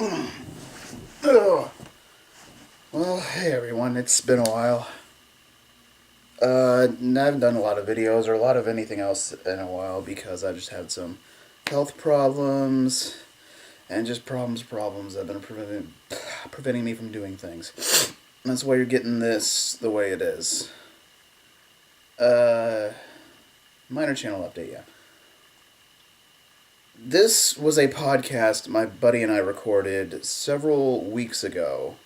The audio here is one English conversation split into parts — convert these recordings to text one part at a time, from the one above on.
Ugh. Well, hey everyone, it's been a while. I haven't done a lot of videos or a lot of anything else in a while because I just had some health problems and just problems that have been preventing me from doing things. And that's why you're getting this the way it is. Minor channel update, yeah. This was a podcast my buddy and I recorded several weeks ago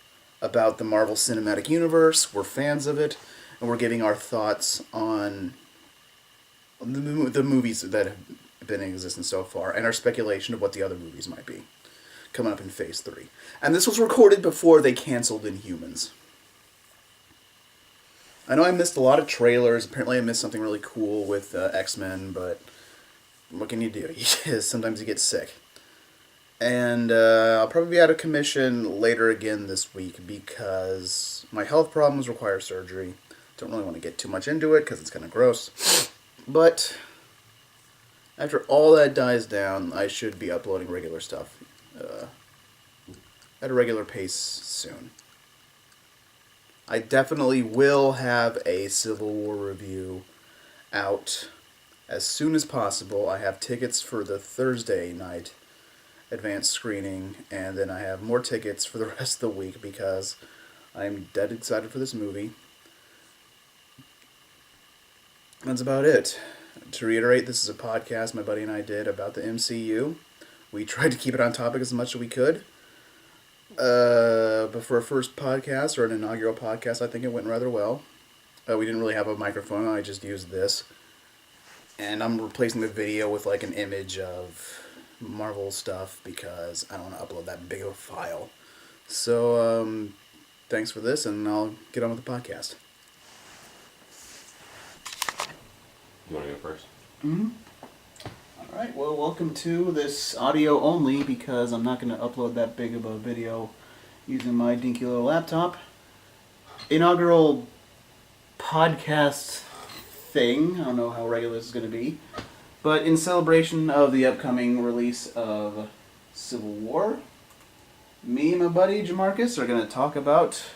about the Marvel Cinematic Universe. We're fans of it, and we're giving our thoughts on the movies that have been in existence so far, and our speculation of what the other movies might be coming up in Phase 3. And this was recorded before they canceled Inhumans. I know I missed a lot of trailers. Apparently I missed something really cool with X-Men, but what can you do? Sometimes you get sick. And I'll probably be out of commission later again this week because my health problems require surgery. Don't really want to get too much into it because it's kind of gross. But after all that dies down, I should be uploading regular stuff at a regular pace soon. I definitely will have a Civil War review out as soon as possible. I have tickets for the Thursday night advanced screening, and then I have more tickets for the rest of the week because I'm dead excited for this movie. That's about it. To reiterate, this is a podcast my buddy and I did about the MCU. We tried to keep it on topic as much as we could. But for a first podcast, or an inaugural podcast, I think it went rather well. We didn't really have a microphone, I just used this. And I'm replacing the video with like an image of Marvel stuff because I don't want to upload that big of a file. So, thanks for this, and I'll get on with the podcast. You want to go first? Mm-hmm. Alright, well, welcome to this audio only because I'm not going to upload that big of a video using my dinky little laptop. Inaugural podcast thing. I don't know how regular this is going to be. But in celebration of the upcoming release of Civil War, me and my buddy Jamarcus are going to talk about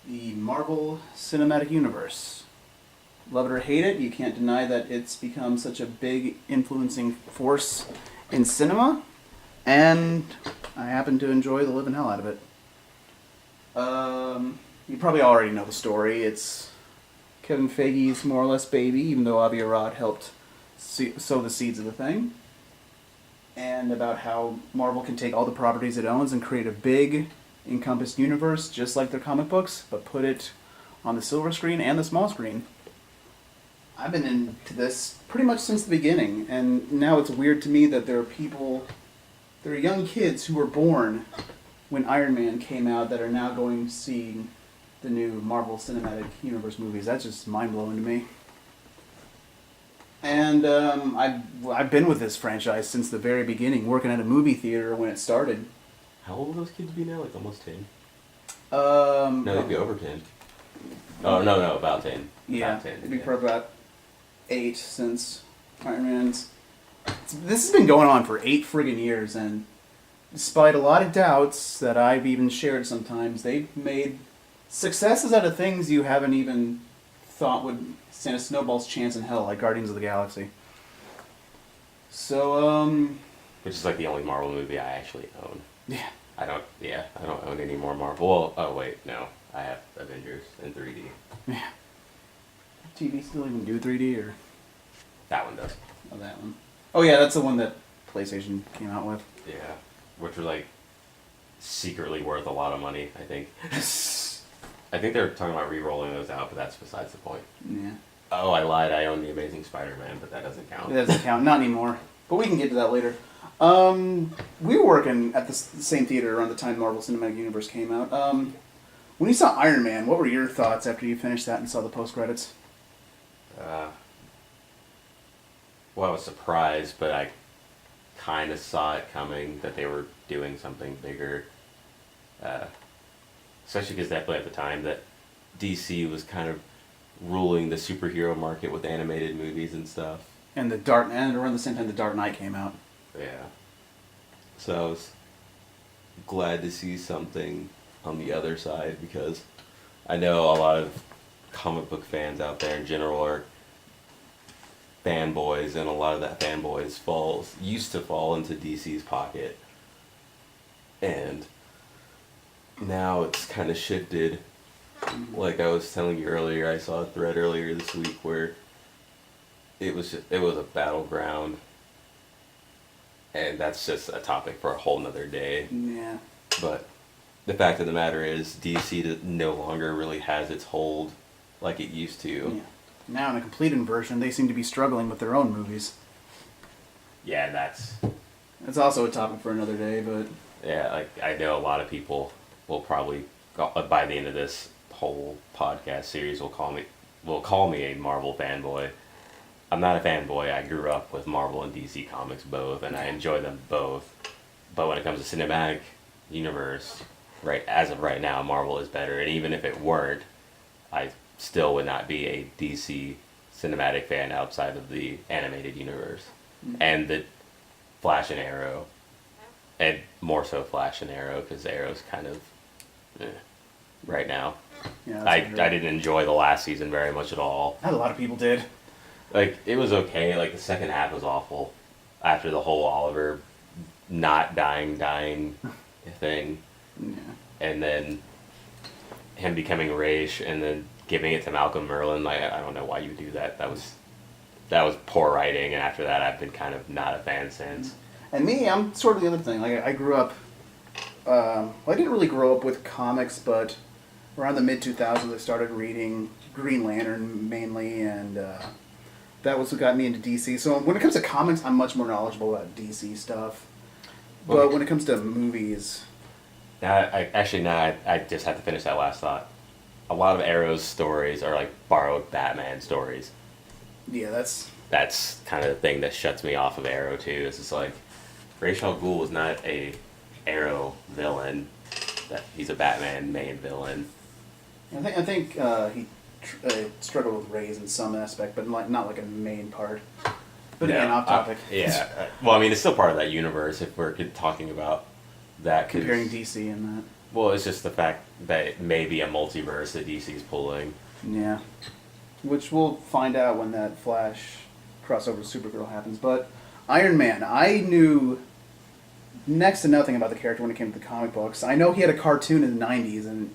the Marvel Cinematic Universe. Love it or hate it, you can't deny that it's become such a big influencing force in cinema, and I happen to enjoy the living hell out of it. You probably already know the story. It's Kevin Feige's more or less baby, even though Avi Arad helped sow the seeds of the thing, and about how Marvel can take all the properties it owns and create a big, encompassed universe, just like their comic books, but put it on the silver screen and the small screen. I've been into this pretty much since the beginning, and now it's weird to me that there are young kids who were born when Iron Man came out that are now going to see the new Marvel Cinematic Universe movies. That's just mind-blowing to me. And I've been with this franchise since the very beginning, working at a movie theater when it started. How old will those kids be now? Like almost 10? No, they'd be over 10. Oh, no, about 10. Yeah, about 10, it'd be probably about 8 since Iron Man's. This has been going on for 8 friggin' years, and despite a lot of doubts that I've even shared sometimes, they've made successes out of things you haven't even thought would stand a snowball's chance in hell, like Guardians of the Galaxy. So, Which is like the only Marvel movie I actually own. Yeah. I don't own any more Marvel. Well, oh wait, no. I have Avengers in 3D. Yeah. TV still even do 3D, or? That one does. Oh, that one. Oh yeah, that's the one that PlayStation came out with. Yeah. Which were like secretly worth a lot of money, I think. I think they're talking about re-rolling those out, but that's besides the point. Yeah. Oh, I lied. I own The Amazing Spider-Man, but that doesn't count. It doesn't count. Not anymore. But we can get to that later. We were working at the same theater around the time Marvel Cinematic Universe came out. When you saw Iron Man, what were your thoughts after you finished that and saw the post-credits? Well, I was surprised, but I kind of saw it coming that they were doing something bigger. Especially because definitely at the time that DC was kind of ruling the superhero market with animated movies and stuff. And around the same time the Dark Knight came out. Yeah. So glad to see something on the other side, because I know a lot of comic book fans out there in general are fanboys, and a lot of that fanboys used to fall into DC's pocket, and now it's kind of shifted. Like I was telling you earlier, I saw a thread earlier this week where it was a battleground, and that's just a topic for a whole nother day. Yeah. But the fact of the matter is, DC no longer really has its hold like it used to. Yeah. Now, in a complete inversion, they seem to be struggling with their own movies. Yeah, that's also a topic for another day, but... Yeah, like, I know a lot of people will probably, by the end of this whole podcast series, will call me a Marvel fanboy. I'm not a fanboy. I grew up with Marvel and DC comics both, and I enjoy them both. But when it comes to cinematic universe, as of right now, Marvel is better. And even if it weren't, I still would not be a DC cinematic fan outside of the animated universe. Mm-hmm. And the Flash and Arrow, and more so Flash and Arrow, because Arrow's kind of right now. Yeah, I didn't enjoy the last season very much at all. A lot of people did. Like, it was okay. Like, the second half was awful after the whole Oliver not dying thing. Yeah. And then him becoming Raish and then giving it to Malcolm Merlyn. Like, I don't know why you do that. That was poor writing, and after that I've been kind of not a fan since. And me, I'm sort of the other thing. Like, I grew up... I didn't really grow up with comics, but around the mid-2000s I started reading Green Lantern mainly, and that was what got me into DC. So when it comes to comics, I'm much more knowledgeable about DC stuff. But when it comes to movies... I just have to finish that last thought. A lot of Arrow's stories are like borrowed Batman stories. Yeah, That's kind of the thing that shuts me off of Arrow too. It's just like, Ra's al Ghul is not a Arrow villain. He's a Batman main villain. I think he struggled with Ra's in some aspect, but not like a main part. But again, off topic. Well, I mean, it's still part of that universe if we're talking about that. Comparing DC and that. Well, it's just the fact that it may be a multiverse that DC's pulling. Yeah. Which we'll find out when that Flash crossover with Supergirl happens. But Iron Man, I knew next to nothing about the character when it came to the comic books. I know he had a cartoon in the 90s, and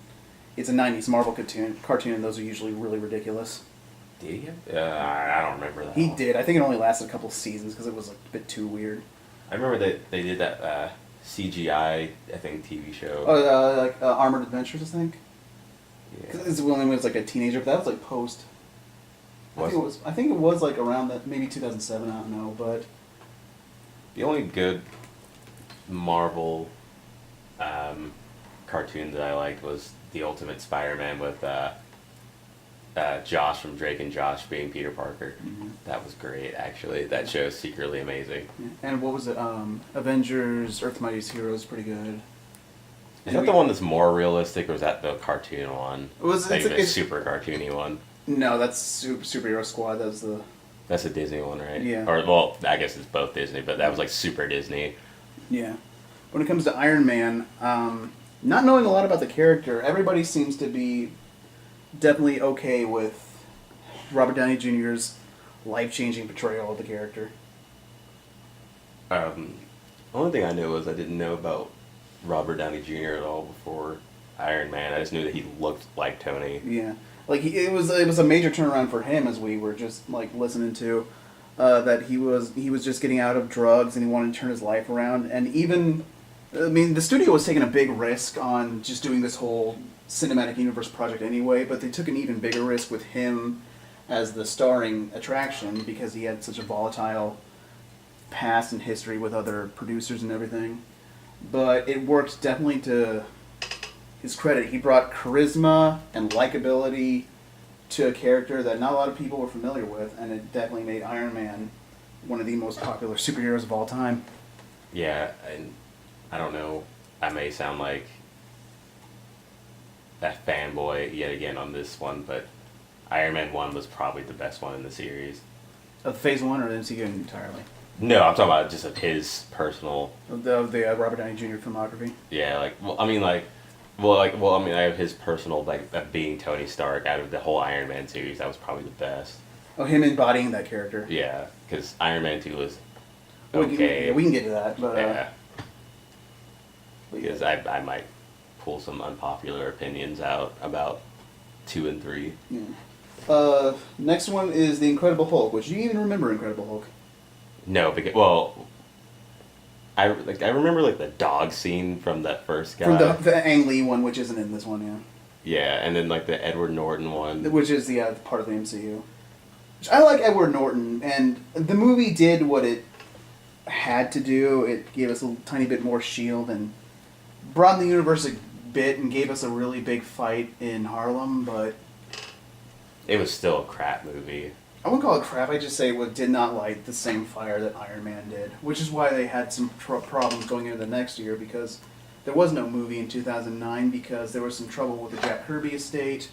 it's a 90s Marvel cartoon, and those are usually really ridiculous. Did he? I don't remember that. He did. I think it only lasted a couple seasons because it was a bit too weird. I remember that they did that CGI, I think, TV show. Oh, Armored Adventures, I think? Yeah. Because it's when he was like a teenager, but that was like post. I think it was like around that, maybe 2007, I don't know, but... The only good Marvel cartoon that I liked was The Ultimate Spider-Man with Josh from Drake and Josh being Peter Parker. Mm-hmm. That was great, actually. That show's secretly amazing. Yeah. And what was it? Avengers, Earth's Mightiest Heroes, pretty good. Is that the one that's more realistic, or is that the cartoon one? It's the super cartoony one? No, that's Superhero Squad. That's a Disney one, right? Yeah. Or, well, I guess it's both Disney, but that was like super Disney. Yeah. When it comes to Iron Man, not knowing a lot about the character, everybody seems to be definitely okay with Robert Downey Jr.'s life-changing portrayal of the character. Only thing I knew was I didn't know about Robert Downey Jr. at all before Iron Man. I just knew that he looked like Tony. Yeah. Like, it was a major turnaround for him, as we were just, like, listening to, that he was just getting out of drugs and he wanted to turn his life around. And even, I mean, the studio was taking a big risk on just doing this whole cinematic universe project anyway, but they took an even bigger risk with him as the starring attraction because he had such a volatile past and history with other producers and everything. But it worked definitely to his credit. He brought charisma and likability to a character that not a lot of people were familiar with, and it definitely made Iron Man one of the most popular superheroes of all time. Yeah, and I don't know, I may sound like that fanboy yet again on this one, but Iron Man 1 was probably the best one in the series. Of Phase 1 or the MCU entirely? No, I'm talking about just of his personal. The Robert Downey Jr. filmography. Yeah, like I have his personal of being Tony Stark out of the whole Iron Man series. That was probably the best. Oh, him embodying that character. Yeah, because Iron Man 2 was okay. We can get to that, but yeah. Because I might pull some unpopular opinions out about 2 and 3. Yeah. Next one is the Incredible Hulk. Which, do you even remember Incredible Hulk? No, because I remember like the dog scene from that first guy. From the Ang Lee one, which isn't in this one, yeah. Yeah, and then like the Edward Norton one, which is the part of the MCU. Which I like Edward Norton, and the movie did what it had to do. It gave us a tiny bit more shield and broadened the universe a bit and gave us a really big fight in Harlem, but it was still a crap movie. I wouldn't call it crap, I'd just say it did not light the same fire that Iron Man did, which is why they had some problems going into the next year, because there was no movie in 2009 because there was some trouble with the Jack Kirby estate,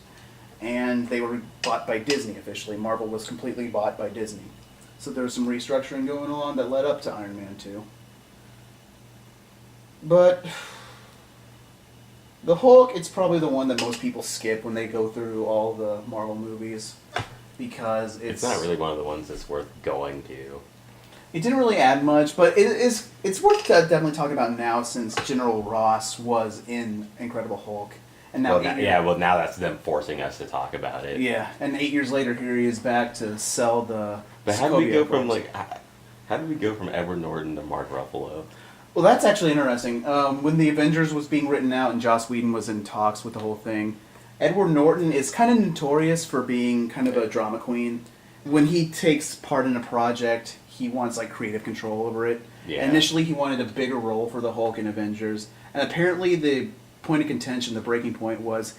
and they were bought by Disney officially. Marvel was completely bought by Disney. So there was some restructuring going on that led up to Iron Man 2. But the Hulk, it's probably the one that most people skip when they go through all the Marvel movies, because it's not really one of the ones that's worth going to. It didn't really add much, but it's worth definitely talking about now, since General Ross was in Incredible Hulk, and now now that's them forcing us to talk about it. Yeah, and 8 years later, here he is back to sell the. But how did we go from how did we go from Edward Norton to Mark Ruffalo? Well, that's actually interesting. When the Avengers was being written out and Joss Whedon was in talks with the whole thing, Edward Norton is kind of notorious for being kind of a drama queen. When he takes part in a project, he wants like creative control over it. Yeah. Initially, he wanted a bigger role for the Hulk in Avengers, and apparently the point of contention, the breaking point, was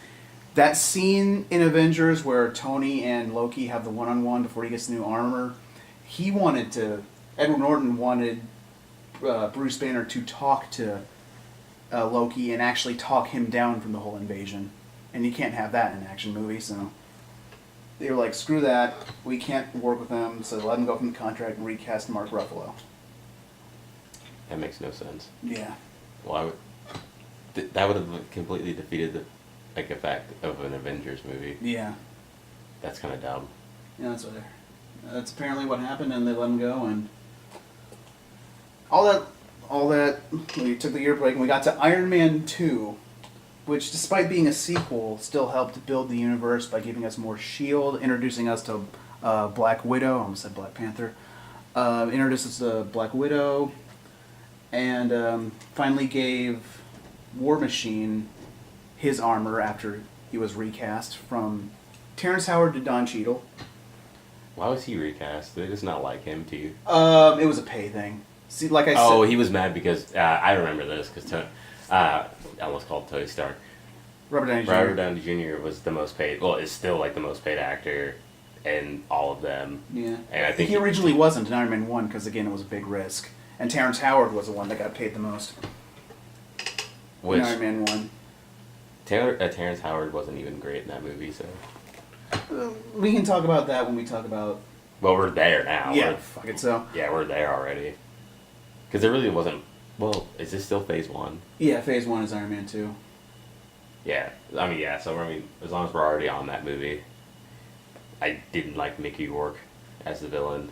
that scene in Avengers where Tony and Loki have the one-on-one before he gets the new armor. Edward Norton wanted Bruce Banner to talk to Loki and actually talk him down from the whole invasion. And you can't have that in an action movie, so they were like, screw that, we can't work with them, so let him go from the contract and recast Mark Ruffalo. That makes no sense. Yeah. Well, that would have completely defeated the effect of an Avengers movie. Yeah. That's kind of dumb. Yeah, that's apparently what happened, and they let him go, and all that, we took the year break, and we got to Iron Man 2, which, despite being a sequel, still helped build the universe by giving us more S.H.I.E.L.D., introducing us to Black Widow. I almost said Black Panther. Introduced us to Black Widow, and finally gave War Machine his armor after he was recast from Terrence Howard to Don Cheadle. Why was he recast? Did they just not like him too? It was a pay thing. See, like I said. Oh, he was mad because I remember this because I almost called Tony Stark. Robert Downey Jr. Robert Downey Jr. was the most paid. Well, is still like the most paid actor in all of them. Yeah, and I think he originally wasn't in Iron Man 1 because again it was a big risk, and Terrence Howard was the one that got paid the most. In Iron Man 1. Terrence Howard wasn't even great in that movie, so. We can talk about that when we talk about. Well, we're there now. Yeah, fuck it so. Yeah, we're there already. Because there really wasn't. Well, is this still Phase 1? Yeah, Phase 1 is Iron Man 2. Yeah, I mean, yeah. So as long as we're already on that movie, I didn't like Mickey Rourke as the villain.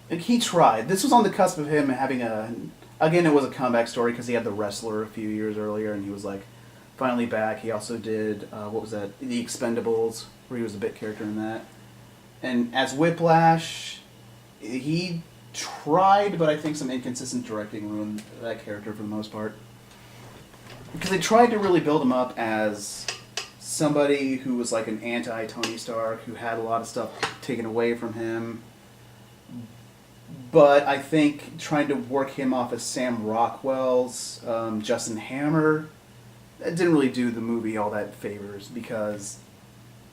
Like, he tried. This was on the cusp of him having a. Again, it was a comeback story because he had The Wrestler a few years earlier, and he was like finally back. He also did what was that? The Expendables, where he was a bit character in that. And as Whiplash, he tried, but I think some inconsistent directing ruined that character for the most part. Because they tried to really build him up as somebody who was like an anti-Tony Stark, who had a lot of stuff taken away from him. But I think trying to work him off as Sam Rockwell's Justin Hammer, that didn't really do the movie all that favors, because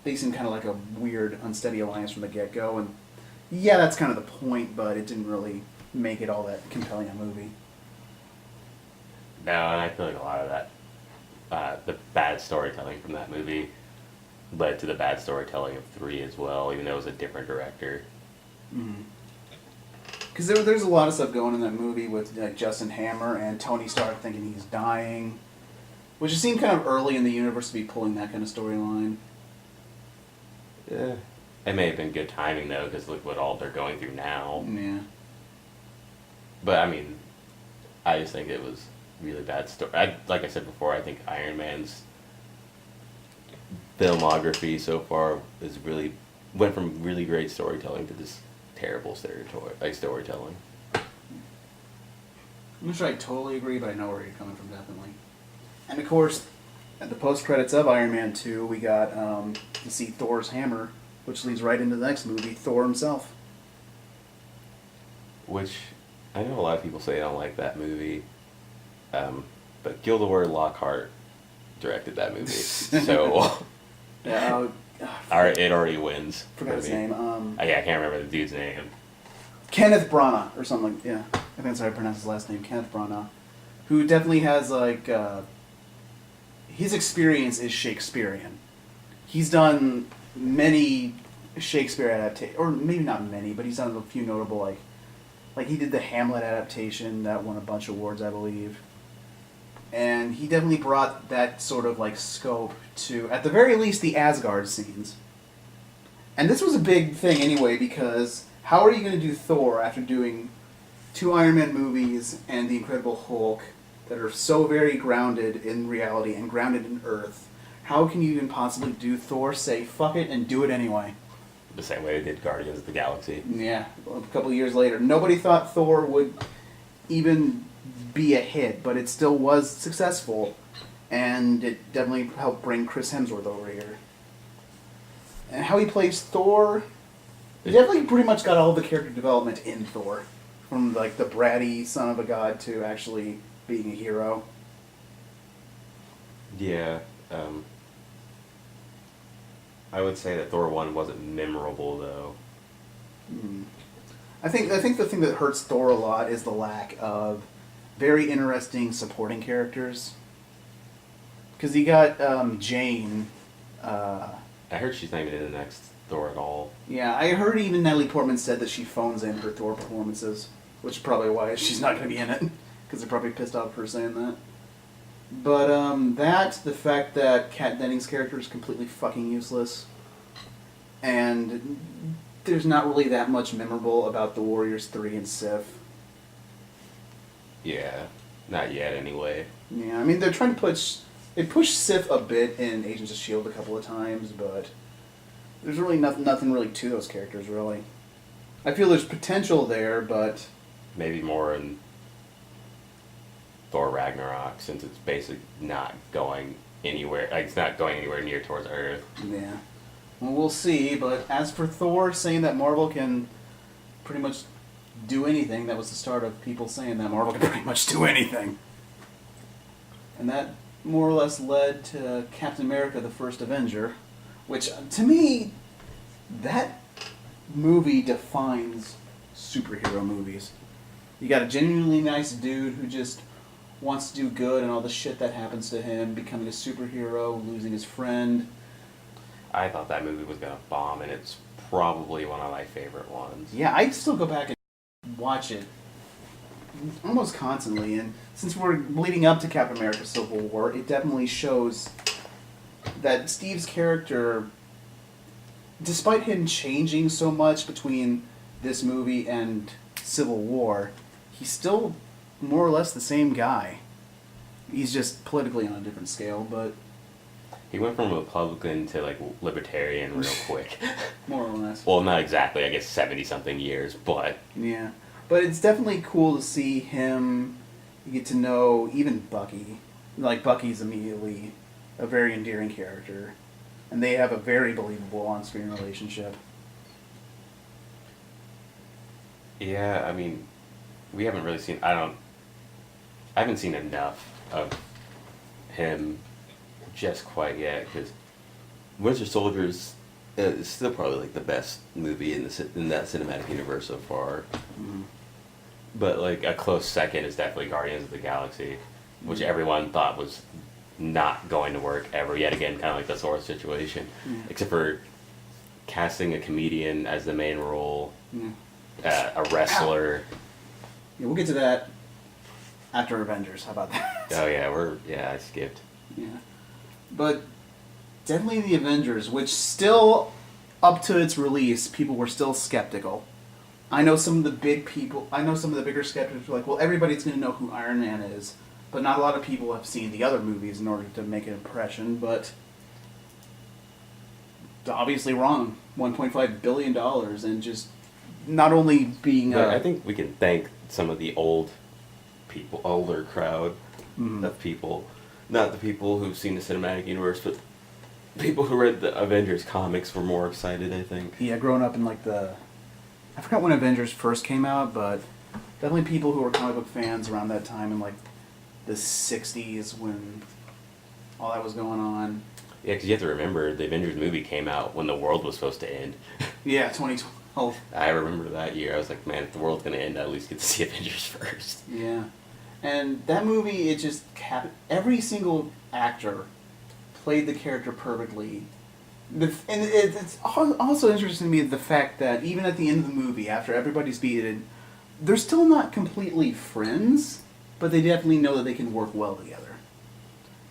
they seemed kind of like a weird, unsteady alliance from the get-go. And yeah, that's kind of the point, but it didn't really make it all that compelling a movie. No, and I feel like a lot of that, the bad storytelling from that movie led to the bad storytelling of 3 as well, even though it was a different director. Mm-hmm. Because there's a lot of stuff going in that movie with Justin Hammer and Tony Stark thinking he's dying, which it seemed kind of early in the universe to be pulling that kind of storyline. Yeah. It may have been good timing, though, because look what all they're going through now. Yeah. But, I mean, I just think it was really bad story. Like I said before, I think Iron Man's filmography so far went from really great storytelling to this terrible storytelling. I'm not sure I totally agree, but I know where you're coming from, definitely. And of course, at the post-credits of Iron Man 2, we got to see Thor's hammer, which leads right into the next movie, Thor himself. Which, I know a lot of people say they don't like that movie, but Gilderoy Lockhart directed that movie, so Yeah, it already wins. Forgot his name. I can't remember the dude's name. Kenneth Branagh, or something. Yeah, I think that's how I pronounce his last name, Kenneth Branagh, who definitely has his experience is Shakespearean. He's done many Shakespeare adaptations, or maybe not many, but he's done a few notable like he did the Hamlet adaptation that won a bunch of awards, I believe. And he definitely brought that sort of scope to, at the very least, the Asgard scenes. And this was a big thing anyway, because how are you going to do Thor after doing 2 Iron Man movies and The Incredible Hulk that are so very grounded in reality and grounded in Earth? How can you even possibly do Thor, say, fuck it, and do it anyway? The same way they did Guardians of the Galaxy. Yeah, a couple of years later. Nobody thought Thor would even be a hit, but it still was successful, and it definitely helped bring Chris Hemsworth over here. And how he plays Thor, he definitely pretty much got all the character development in Thor, from the bratty son of a god to actually being a hero. Yeah, I would say that Thor 1 wasn't memorable, though. I think the thing that hurts Thor a lot is the lack of very interesting supporting characters. Because you got Jane. I heard she's not even in the next Thor at all. Yeah, I heard even Natalie Portman said that she phones in her Thor performances, which is probably why she's not going to be in it, because they're probably pissed off for saying that. But the fact that Kat Dennings' character is completely fucking useless, and there's not really that much memorable about the Warriors 3 and Sif. Yeah, not yet anyway. Yeah, I mean, they're trying to they push Sif a bit in Agents of S.H.I.E.L.D. a couple of times, but there's really nothing really to those characters, really. I feel there's potential there, but... Maybe more in Thor Ragnarok, since it's basically not going anywhere. It's not going anywhere near towards Earth. Yeah. Well, we'll see, but as for Thor saying that Marvel can pretty much do anything, that was the start of people saying that Marvel can pretty much do anything. And that more or less led to Captain America, the First Avenger, which, to me, that movie defines superhero movies. You got a genuinely nice dude who just wants to do good, and all the shit that happens to him, becoming a superhero, losing his friend. I thought that movie was gonna bomb, and it's probably one of my favorite ones. Yeah, I still go back and watch it almost constantly, and since we're leading up to Captain America Civil War, it definitely shows that Steve's character, despite him changing so much between this movie and Civil War, he's still more or less the same guy. He's just politically on a different scale, but... He went from Republican to, libertarian real quick. More or less. Well, not exactly, I guess 70-something years, but... Yeah. But it's definitely cool to see him, you get to know even Bucky. Bucky's immediately a very endearing character. And they have a very believable on-screen relationship. Yeah, I mean, we haven't really seen... I haven't seen enough of him just quite yet, because Winter Soldier is still probably the best movie in that cinematic universe so far. Mm-hmm. But a close second is definitely Guardians of the Galaxy, which everyone thought was not going to work ever. Yet again, kind of like the Thor situation, except for casting a comedian as the main role. a wrestler. Yeah, we'll get to that after Avengers. How about that? Oh yeah, I skipped. Yeah. But definitely the Avengers, which still, up to its release, people were still skeptical. I know some of the bigger skeptics were like, well, everybody's going to know who Iron Man is, but not a lot of people have seen the other movies in order to make an impression, but obviously wrong. $1.5 billion, and just not only being... But I think we can thank some of the older crowd of people. Not the people who've seen the cinematic universe, but people who read the Avengers comics were more excited, I think. Yeah, growing up in like I forgot when Avengers first came out, but definitely people who were comic book fans around that time in like the 60s when all that was going on. Yeah, because you have to remember, the Avengers movie came out when the world was supposed to end. Yeah, 2012. I remember that year. I was like, man, if the world's going to end, I at least get to see Avengers first. Yeah. And that movie, it just every single actor played the character perfectly. And it's also interesting to me the fact that even at the end of the movie, after everybody's beaten, they're still not completely friends, but they definitely know that they can work well together.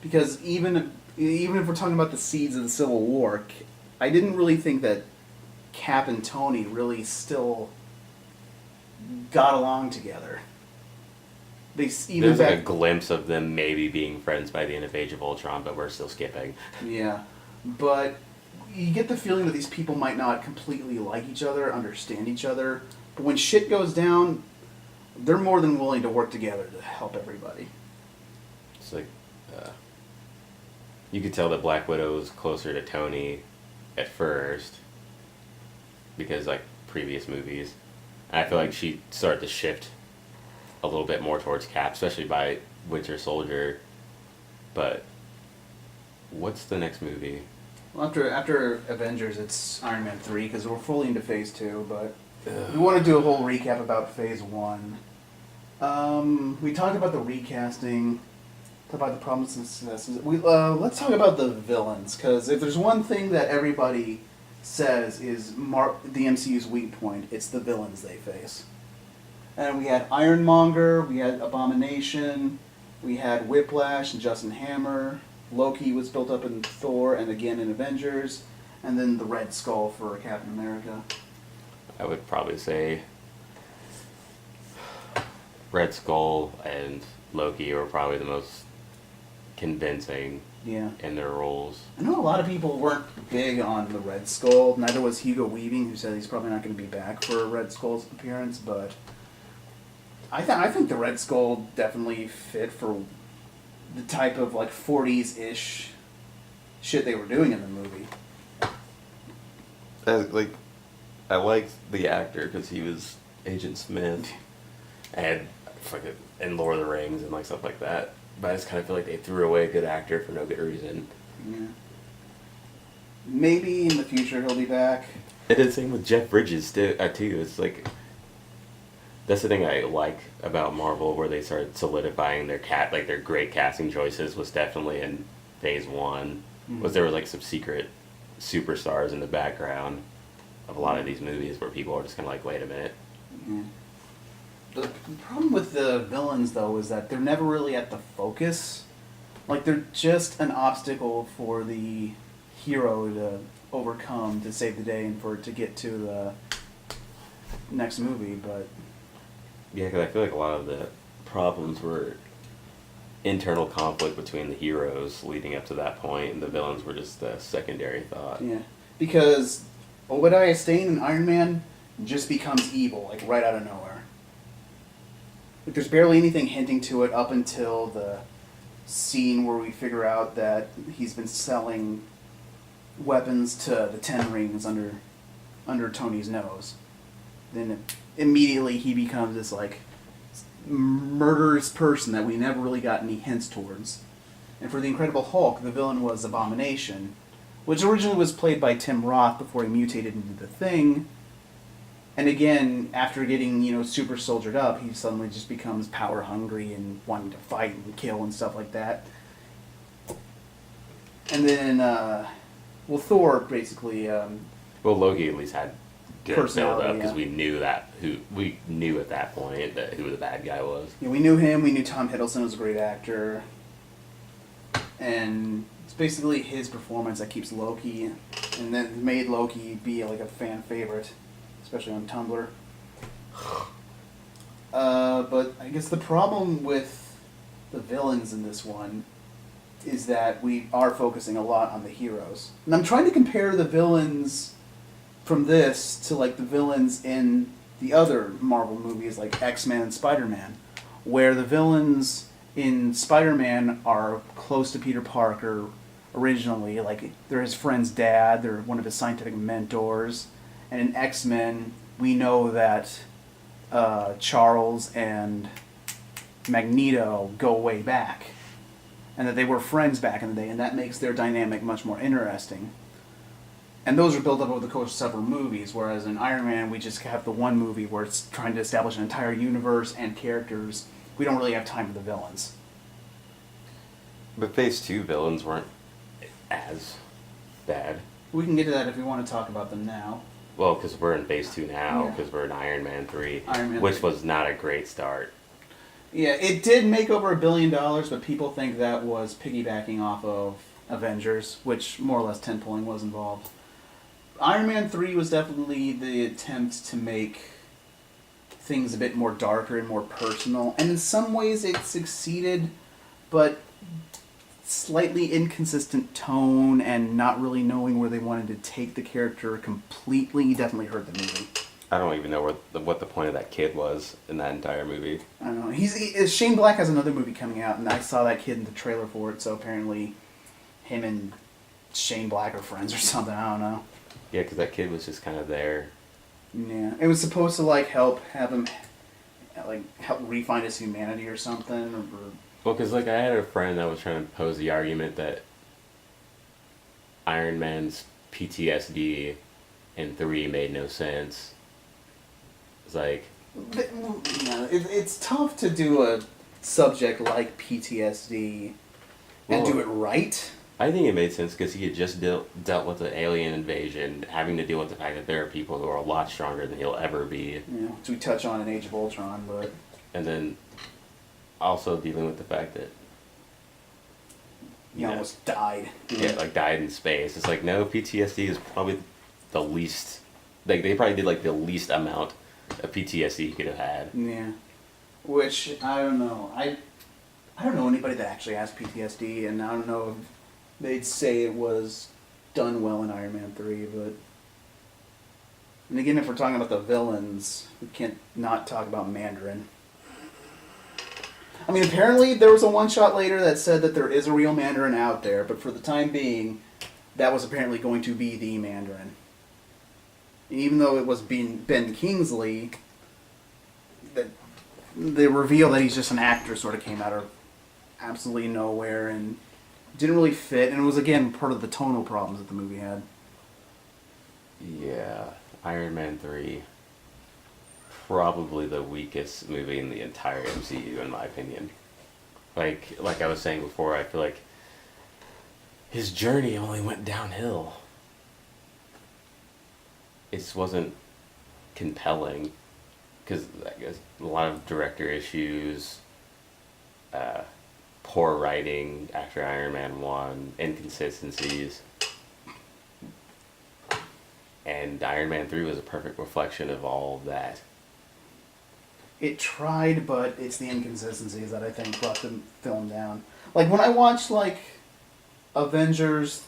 Because even if we're talking about the seeds of the Civil War, I didn't really think that Cap and Tony really still got along together. There's like a glimpse of them maybe being friends by the end of Age of Ultron, but we're still skipping. Yeah, but you get the feeling that these people might not completely like each other, understand each other, but when shit goes down, they're more than willing to work together to help everybody. It's like, you could tell that Black Widow was closer to Tony at first, because like previous movies, and I feel like she started to shift a little bit more towards Cap, especially by Winter Soldier. But what's the next movie? Well, after Avengers, it's Iron Man 3, because we're fully into Phase 2, but we want to do a whole recap about Phase 1. We talked about the recasting, talked about the problems and successes. Let's talk about the villains, because if there's one thing that everybody says is the MCU's weak point, it's the villains they face. And we had Ironmonger, we had Abomination, we had Whiplash and Justin Hammer. Loki was built up in Thor and again in Avengers, and then the Red Skull for Captain America. I would probably say Red Skull and Loki were probably the most convincing in their roles. I know a lot of people weren't big on the Red Skull. Neither was Hugo Weaving, who said he's probably not going to be back for Red Skull's appearance, but I think the Red Skull definitely fit for the type of like 40s-ish shit they were doing in the movie. I liked the actor because he was Agent Smith and in Lord of the Rings and like stuff like that. But I just kind of feel like they threw away a good actor for no good reason. Yeah. Maybe in the future he'll be back. It is the same with Jeff Bridges too. It's like, that's the thing I like about Marvel, where they started solidifying their great casting choices was definitely in Phase 1. Was there was like some secret superstars in the background of a lot of these movies where people are just kind of like, wait a minute. Yeah. The problem with the villains, though, is that they're never really at the focus. Like, they're just an obstacle for the hero to overcome to save the day and for it to get to the next movie, but... Yeah, because I feel like a lot of the problems were internal conflict between the heroes leading up to that point, and the villains were just a secondary thought. Yeah, because Obadiah Stane in Iron Man just becomes evil, like, right out of nowhere. Like, there's barely anything hinting to it up until the scene where we figure out that he's been selling weapons to the Ten Rings under Tony's nose. Then immediately he becomes this like murderous person that we never really got any hints towards. And for the Incredible Hulk, the villain was Abomination, which originally was played by Tim Roth before he mutated into the Thing. And again, after getting, super soldiered up, he suddenly just becomes power hungry and wanting to fight and kill and stuff like that. And then, Thor basically... Well, Loki at least had good build personality, up because yeah. we knew at that point that who the bad guy was. Yeah, we knew him. We knew Tom Hiddleston was a great actor, and it's basically his performance that keeps Loki, and that made Loki be like a fan favorite, especially on Tumblr. But I guess the problem with the villains in this one is that we are focusing a lot on the heroes, and I'm trying to compare the villains from this to like the villains in the other Marvel movies like X-Men and Spider-Man, where the villains in Spider-Man are close to Peter Parker originally, like they're his friend's dad, they're one of his scientific mentors, and in X-Men we know that Charles and Magneto go way back, and that they were friends back in the day, and that makes their dynamic much more interesting. And those are built up over the course of several movies, whereas in Iron Man, we just have the one movie where it's trying to establish an entire universe and characters. We don't really have time for the villains. But Phase 2 villains weren't as bad. We can get to that if we want to talk about them now. Well, because we're in Phase 2 now, Yeah. because we're in Iron Man 3, Iron Man which 3. was not a great start. Yeah, it did make over $1 billion, but people think that was piggybacking off of Avengers, which more or less tentpoling was involved. Iron Man 3 was definitely the attempt to make things a bit more darker and more personal, and in some ways it succeeded, but slightly inconsistent tone and not really knowing where they wanted to take the character completely definitely hurt the movie. I don't even know what the point of that kid was in that entire movie. I don't know. Shane Black has another movie coming out, and I saw that kid in the trailer for it, so apparently him and Shane Black are friends or something, I don't know. Yeah, because that kid was just kind of there. Yeah, it was supposed to like help refine his humanity or something. Well, because like I had a friend that was trying to pose the argument that Iron Man's PTSD in 3 made no sense. It's like, It's tough to do a subject like PTSD and do it right. I think it made sense because he had just dealt with the alien invasion, having to deal with the fact that there are people who are a lot stronger than he'll ever be. Yeah, which we touch on in Age of Ultron, but... And then also dealing with the fact that he almost died. Yeah, like died in space. It's like, no, PTSD is probably the least... Like, they probably did like the least amount of PTSD he could have had. Yeah. Which, I don't know. I don't know anybody that actually has PTSD, and I don't know if they'd say it was done well in Iron Man 3, but... And again, if we're talking about the villains, we can't not talk about Mandarin. I mean, apparently there was a one-shot later that said that there is a real Mandarin out there, but for the time being, that was apparently going to be the Mandarin. And even though it was Ben Kingsley, the reveal that he's just an actor sort of came out of absolutely nowhere and didn't really fit, and it was, again, part of the tonal problems that the movie had. Yeah, Iron Man 3, probably the weakest movie in the entire MCU, in my opinion. Like I was saying before, I feel like his journey only went downhill. It just wasn't compelling, because I guess a lot of director issues, poor writing after Iron Man 1, inconsistencies. And Iron Man 3 was a perfect reflection of all of that. It tried, but it's the inconsistencies that I think brought the film down. Like, when I watched, like, Avengers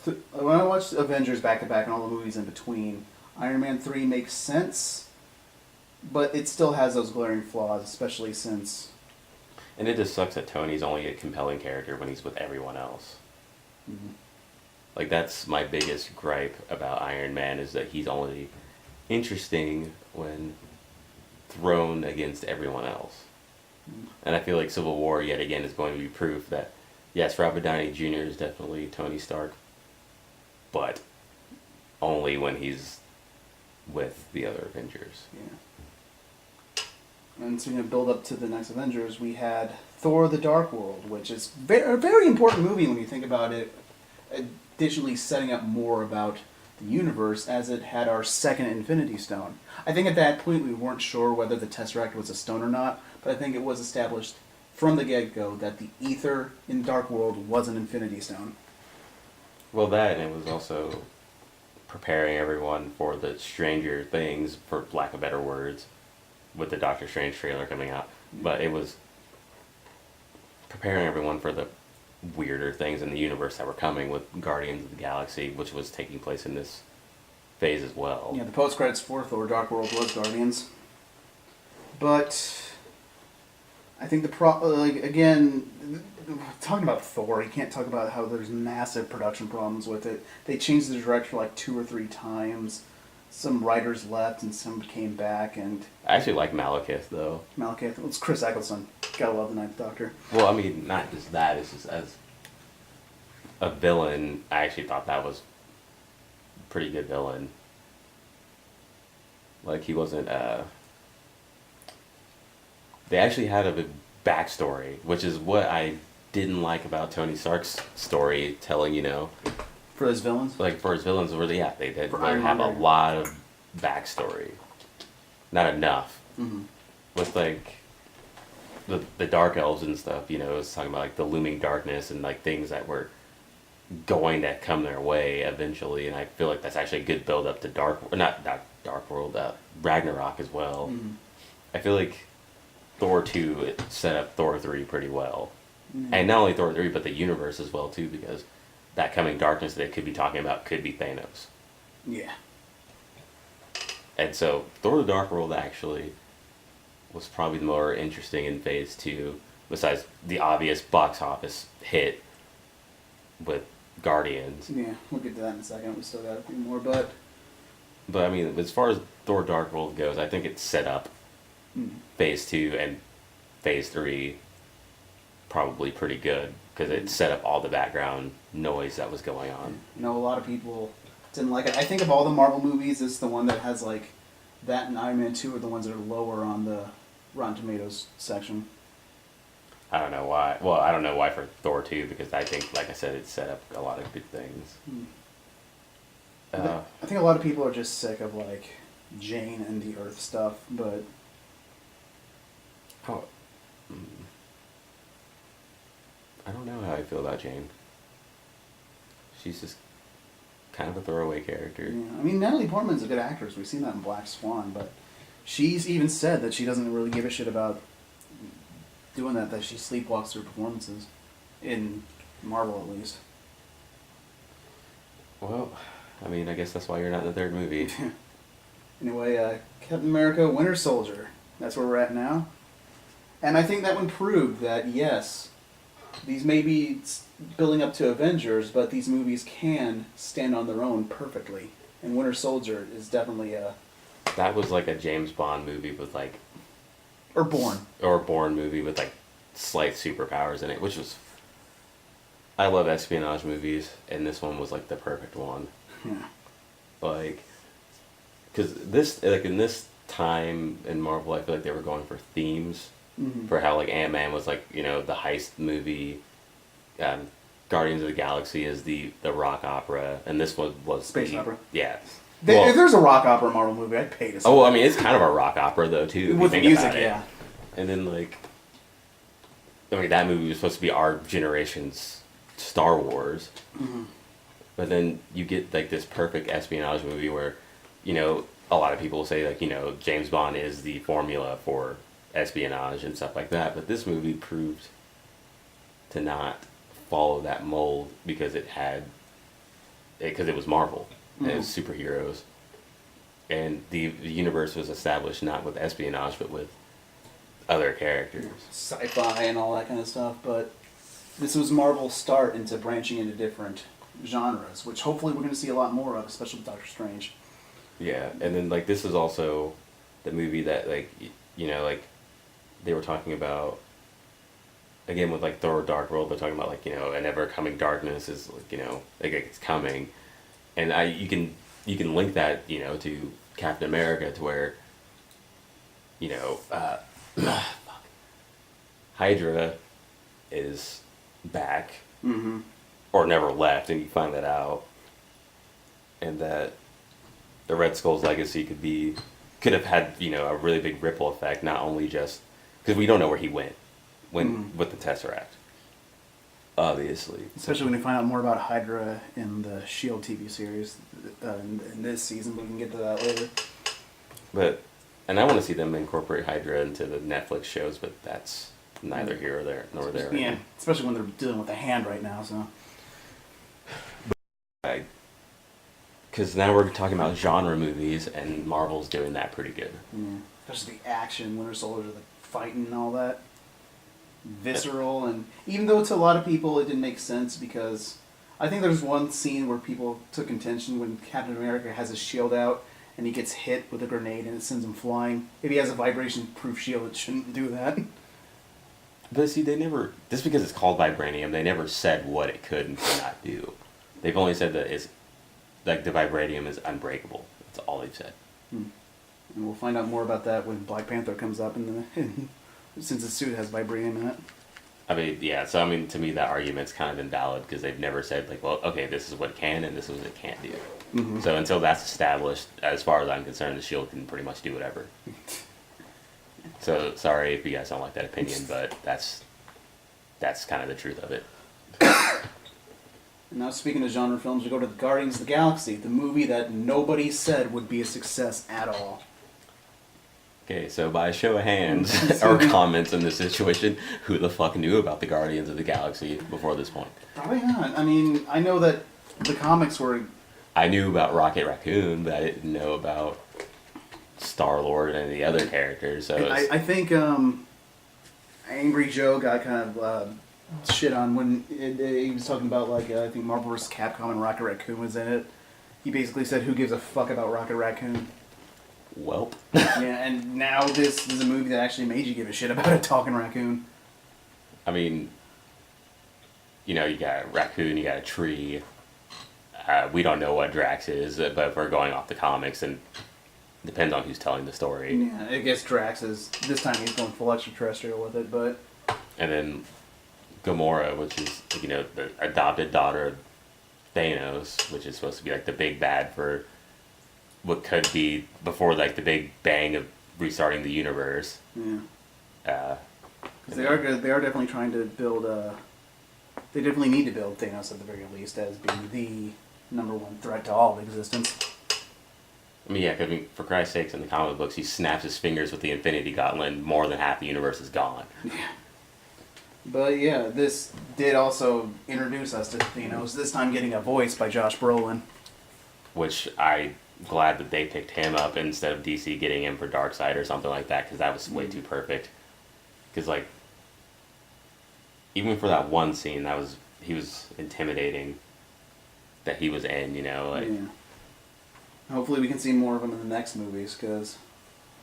back to back and all the movies in between, Iron Man 3 makes sense, but it still has those glaring flaws, especially since... And it just sucks that Tony's only a compelling character when he's with everyone else. Mm-hmm. Like, that's my biggest gripe about Iron Man, is that he's only interesting when thrown against everyone else. Mm-hmm. And I feel like Civil War, yet again, is going to be proof that, yes, Robert Downey Jr. is definitely Tony Stark, but only when he's with the other Avengers. Yeah. And so, build up to the next Avengers, we had Thor: The Dark World, which is a very important movie when you think about it, additionally setting up more about the universe as it had our second Infinity Stone. I think at that point we weren't sure whether the Tesseract was a stone or not, but I think it was established from the get-go that the ether in Dark World was an Infinity Stone. Well, that, and it was also preparing everyone for the Stranger Things, for lack of better words, with the Doctor Strange trailer coming out. But it was preparing everyone for the weirder things in the universe that were coming with Guardians of the Galaxy, which was taking place in this phase as well. Yeah, the post-credits for Thor Dark World was Guardians. But I think again, talking about Thor, you can't talk about how there's massive production problems with it. They changed the director like 2 or 3 times. Some writers left and some came back, and I actually like Malekith, though. Malekith, well, it's Chris Eccleston. Gotta love the Ninth Doctor. Well, I mean, not just that, it's just as a villain, I actually thought that was a pretty good villain. Like, he wasn't, they actually had a backstory, which is what I didn't like about Tony Stark's story telling, For his villains? like for his villains, where they did For like, have a Ironmonger. lot of backstory. Not enough. Mm-hmm. With like the Dark Elves and stuff, it was talking about like the looming darkness and like things that were going to come their way eventually, and I feel like that's actually a good build up to not Dark World, Ragnarok as well. Mm-hmm. I feel like Thor 2 it set up Thor 3 pretty well. Mm-hmm. And not only Thor 3, but the universe as well too, because that coming darkness that it could be talking about could be Thanos. Yeah. And so Thor: The Dark World actually was probably the more interesting in Phase 2, besides the obvious box office hit with Guardians. Yeah, we'll get to that in a second. We still got a few more, but I mean, as far as Thor: Dark World goes, I think it's set up Phase 2 and Phase 3 probably pretty good, because it set up all the background noise that was going on. a lot of people didn't like it. I think of all the Marvel movies, it's the one that has like that and Iron Man 2 are the ones that are lower on the Rotten Tomatoes section. I don't know why. Well, I don't know why for Thor 2, because I think, like I said, it set up a lot of good things. I think a lot of people are just sick of like Jane and the Earth stuff, but Oh, I don't know how I feel about Jane. She's just kind of a throwaway character. yeah, I mean Natalie Portman's a good actress. We've seen that in Black Swan, but she's even said that she doesn't really give a shit about doing that she sleepwalks through performances in Marvel at least. Well, I mean, I guess that's why you're not in the third movie. Anyway, Captain America: Winter Soldier. That's where we're at now. And I think that one proved that, yes, these may be building up to Avengers, but these movies can stand on their own perfectly. And Winter Soldier is definitely a... That was like a James Bond movie with like... Or Bourne. Or a Bourne movie with like slight superpowers in it, which was... I love espionage movies, and this one was like the perfect one. Yeah. Like... Because this, like in this time in Marvel, I feel like they were going for themes. Mm-hmm. For how like Ant-Man was like, the heist movie, Guardians of the Galaxy is the rock opera, and this one was Space opera. Yeah. If there's a rock opera Marvel movie, I'd pay to see Oh, well, that. I mean, it's kind of a rock opera though too. If With you think music, about it. yeah. And then like, I mean, that movie was supposed to be our generation's Star Wars, but then you get like this perfect espionage movie where, a lot of people say like, James Bond is the formula for espionage and stuff like that, but this movie proved to not follow that mold because it was Marvel and it was superheroes, and the universe was established not with espionage but with other characters, Sci-fi and all that kind of stuff, but this was Marvel's start into branching into different genres, which hopefully we're going to see a lot more of, especially with Doctor Strange. Yeah, and then like this is also the movie that like like they were talking about again with like Thor: Dark World. They're talking about like an ever coming darkness is like like it's coming, and you can link that to Captain America to where Hydra is back or never left, and you find that out. and that the Red Skull's legacy could have had, a really big ripple effect, not only just because we don't know where he went with the Tesseract, obviously. Especially when we find out more about Hydra in the S.H.I.E.L.D. TV series in this season, but we can get to that later. And I want to see them incorporate Hydra into the Netflix shows, but that's neither here or there, nor there. Yeah, especially when they're dealing with a hand right now, so. Because now we're talking about genre movies, and Marvel's doing that pretty good. Yeah. Especially the action, Winter Soldier, the fighting and all that. Visceral, and even though to a lot of people it didn't make sense, because I think there's one scene where people took contention when Captain America has his shield out and he gets hit with a grenade and it sends him flying. If he has a vibration-proof shield, it shouldn't do that. But see, just because it's called vibranium, they never said what it could and could not do. They've only said that it's, like, the vibranium is unbreakable. That's all they've said. And we'll find out more about that when Black Panther comes up, since the suit has vibranium in it. I mean, yeah, so, I mean, to me, that argument's kind of invalid, because they've never said, like, well, okay, this is what it can, and this is what it can't do. Mm-hmm. So until that's established, as far as I'm concerned, the S.H.I.E.L.D. can pretty much do whatever. So, sorry if you guys don't like that opinion, but that's kind of the truth of it. And now, speaking of genre films, we go to the Guardians of the Galaxy, the movie that nobody said would be a success at all. Okay, so by a show of hands, or comments in this situation, who the fuck knew about the Guardians of the Galaxy before this point? Probably not. I mean, I know that the comics were... I knew about Rocket Raccoon, but I didn't know about Star-Lord and the other characters. So I think Angry Joe got kind of shit on when he was talking about, like, I think Marvel vs. Capcom and Rocket Raccoon was in it. He basically said, who gives a fuck about Rocket Raccoon? Welp. Yeah, and now this is a movie that actually made you give a shit about a talking raccoon. I mean, you got a raccoon, you got a tree. We don't know what Drax is, but if we're going off the comics, and depends on who's telling the story. Yeah, I guess Drax is, this time he's going full extraterrestrial with it, but... And then Gamora, which is, the adopted daughter of Thanos, which is supposed to be, like, the big bad for what could be before, like, the big bang of restarting the universe. Yeah. They are definitely trying to build they definitely need to build Thanos at the very least as being the number one threat to all of existence. I mean, yeah, because for Christ's sakes, in the comic books, he snaps his fingers with the Infinity Gauntlet and more than half the universe is gone. Yeah. But yeah, this did also introduce us to Thanos, this time getting a voice by Josh Brolin. Which I'm glad that they picked him up instead of DC getting him for Darkseid or something like that, because that was way too perfect. Because, like, even for that one scene, he was intimidating that he was in, like... Yeah. Hopefully we can see more of him in the next movies, because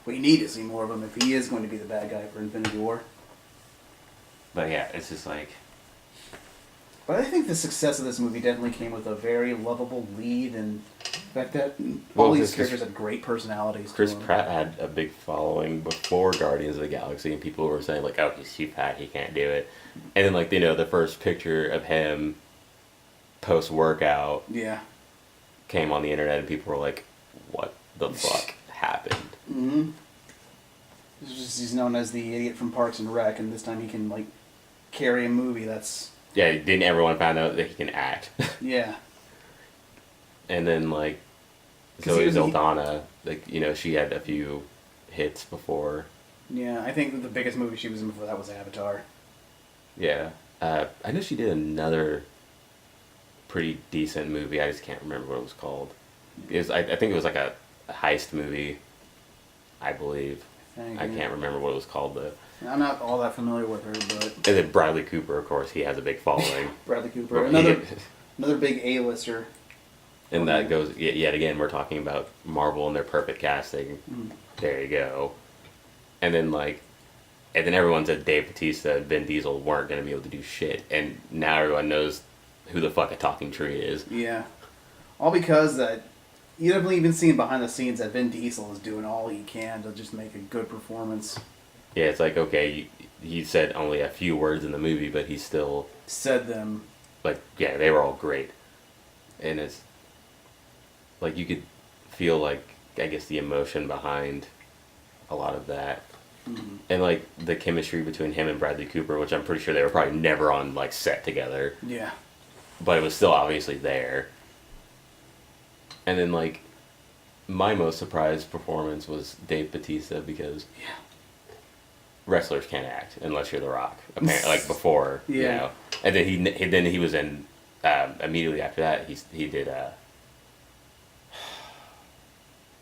we need to see more of him if he is going to be the bad guy for Infinity War. But yeah, it's just like... But I think the success of this movie definitely came with a very lovable lead, and the fact that all these characters had great personalities. Chris Pratt had a big following before Guardians of the Galaxy, and people were saying, like, oh, he's too fat, he can't do it. And then, like, the first picture of him post-workout came on the internet, and people were like, what the fuck happened? Mm-hmm. He's known as the idiot from Parks and Rec, and this time he can, like, carry a movie that's... Yeah, didn't everyone find out that he can act? Yeah. And then, like, Zoe Saldana, like, she had a few hits before. Yeah, I think the biggest movie she was in before that was Avatar. Yeah. I know she did another pretty decent movie. I just can't remember what it was called. I think it was like a heist movie, I believe. I can't remember what it was called, though. I'm not all that familiar with her, but... And then Bradley Cooper, of course, he has a big following. Bradley Cooper, another big A-lister. And that goes, yet again, we're talking about Marvel and their perfect casting. There you go. And then, everyone said Dave Bautista and Vin Diesel weren't going to be able to do shit. And now everyone knows who the fuck a talking tree is. Yeah. All because that... You definitely even seen behind the scenes that Vin Diesel is doing all he can to just make a good performance. Yeah, it's like, okay, he said only a few words in the movie, but he still... Said them. Like, yeah, they were all great. And like you could feel like I guess the emotion behind a lot of that. Mm-hmm. And like the chemistry between him and Bradley Cooper, which I'm pretty sure they were probably never on like set together. Yeah. But it was still obviously there. And then like my most surprised performance was Dave Bautista because wrestlers can't act unless you're The Rock. Apparently, like before, Yeah. you know. And then he was in immediately after that he did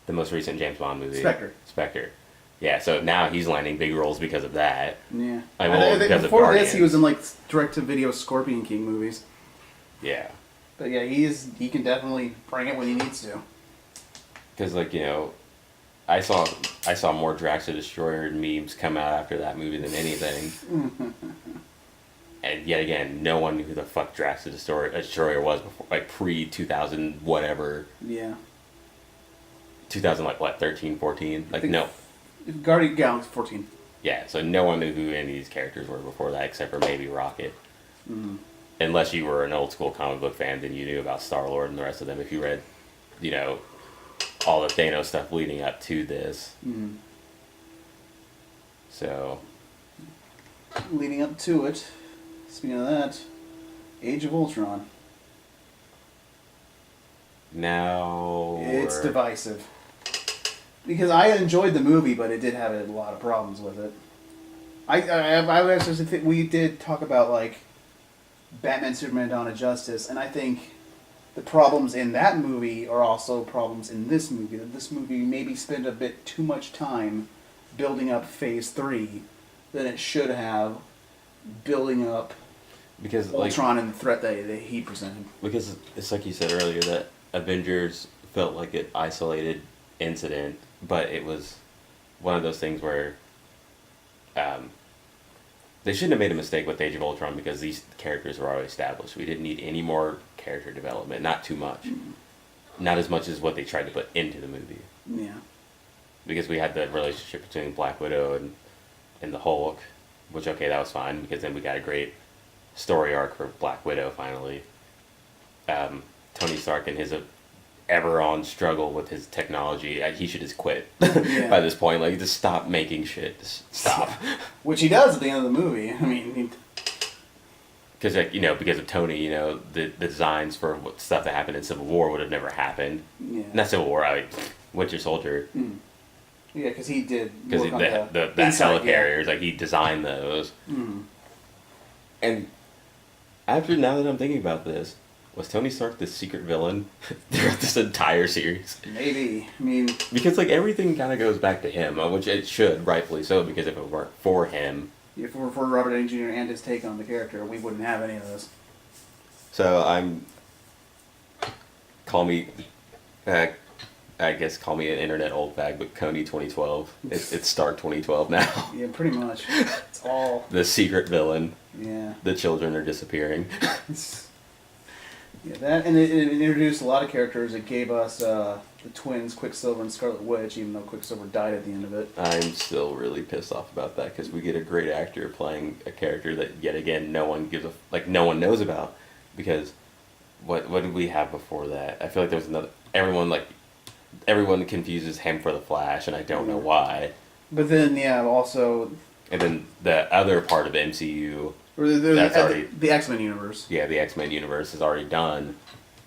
the most recent James Bond movie, Spectre. Yeah, so now he's landing big roles because of that. Yeah. I mean, well, I think because before of this, he was in like direct-to-video Scorpion King movies. Yeah. But yeah, he can definitely bring it when he needs to. Because like, you know, I saw more Drax the Destroyer memes come out after that movie than anything. And yet again, no one knew who the fuck Drax the Destroyer was before, like pre 2000 whatever. Yeah. 2000 like what 13, 14? Like no. Guardian Galaxy 14. Yeah, so no one knew who any of these characters were before that, except for maybe Rocket. Mm-hmm. Unless you were an old school comic book fan, then you knew about Star-Lord and the rest of them. If you read, you know, all the Thanos stuff leading up to this. Mm-hmm. So. Leading up to it, speaking of that, Age of Ultron. Now. It's divisive. Because I enjoyed the movie, but it did have a lot of problems with it. I actually think we did talk about like Batman, Superman, Dawn of Justice, and I think the problems in that movie are also problems in this movie. That this movie maybe spent a bit too much time building up Phase 3 than it should have building up because Ultron and the threat that he presented. Because it's like you said earlier that Avengers felt like an isolated incident, but it was one of those things where they shouldn't have made a mistake with Age of Ultron because these characters were already established. We didn't need any more character development, not too much. Not as much as what they tried to put into the movie. Yeah. Because we had the relationship between Black Widow and the Hulk, which, okay, that was fine, because then we got a great story arc for Black Widow, finally. Tony Stark and his ever-on struggle with his technology, he should just quit by this point. Like, just stop making shit. Just stop. Which he does at the end of the movie. I mean... Because, like, you know, because of Tony, you know, the designs for what stuff that happened in Civil War would have never happened. Yeah. Not Civil War, Winter Soldier. Mm. Yeah, because he did. Because the helicarriers, like, he designed those. Mm. And now that I'm thinking about this, was Tony Stark the secret villain throughout this entire series? Maybe. I mean... Because, like, everything kind of goes back to him, which it should, rightfully so, because if it weren't for him... If it were for Robert Downey Jr. and his take on the character, we wouldn't have any of this. So, call me an internet old bag, but Coney 2012. It's Stark 2012 now. Yeah, pretty much. It's all... The secret villain. Yeah. The children are disappearing. Yeah, that, and it introduced a lot of characters. It gave us the twins, Quicksilver and Scarlet Witch, even though Quicksilver died at the end of it. I'm still really pissed off about that because we get a great actor playing a character that yet again no one knows about. Because what did we have before that? I feel like there was another. Everyone confuses him for the Flash, and I don't know why. But then also. And then the other part of the MCU. Or the X-Men universe. Yeah, the X-Men universe is already done.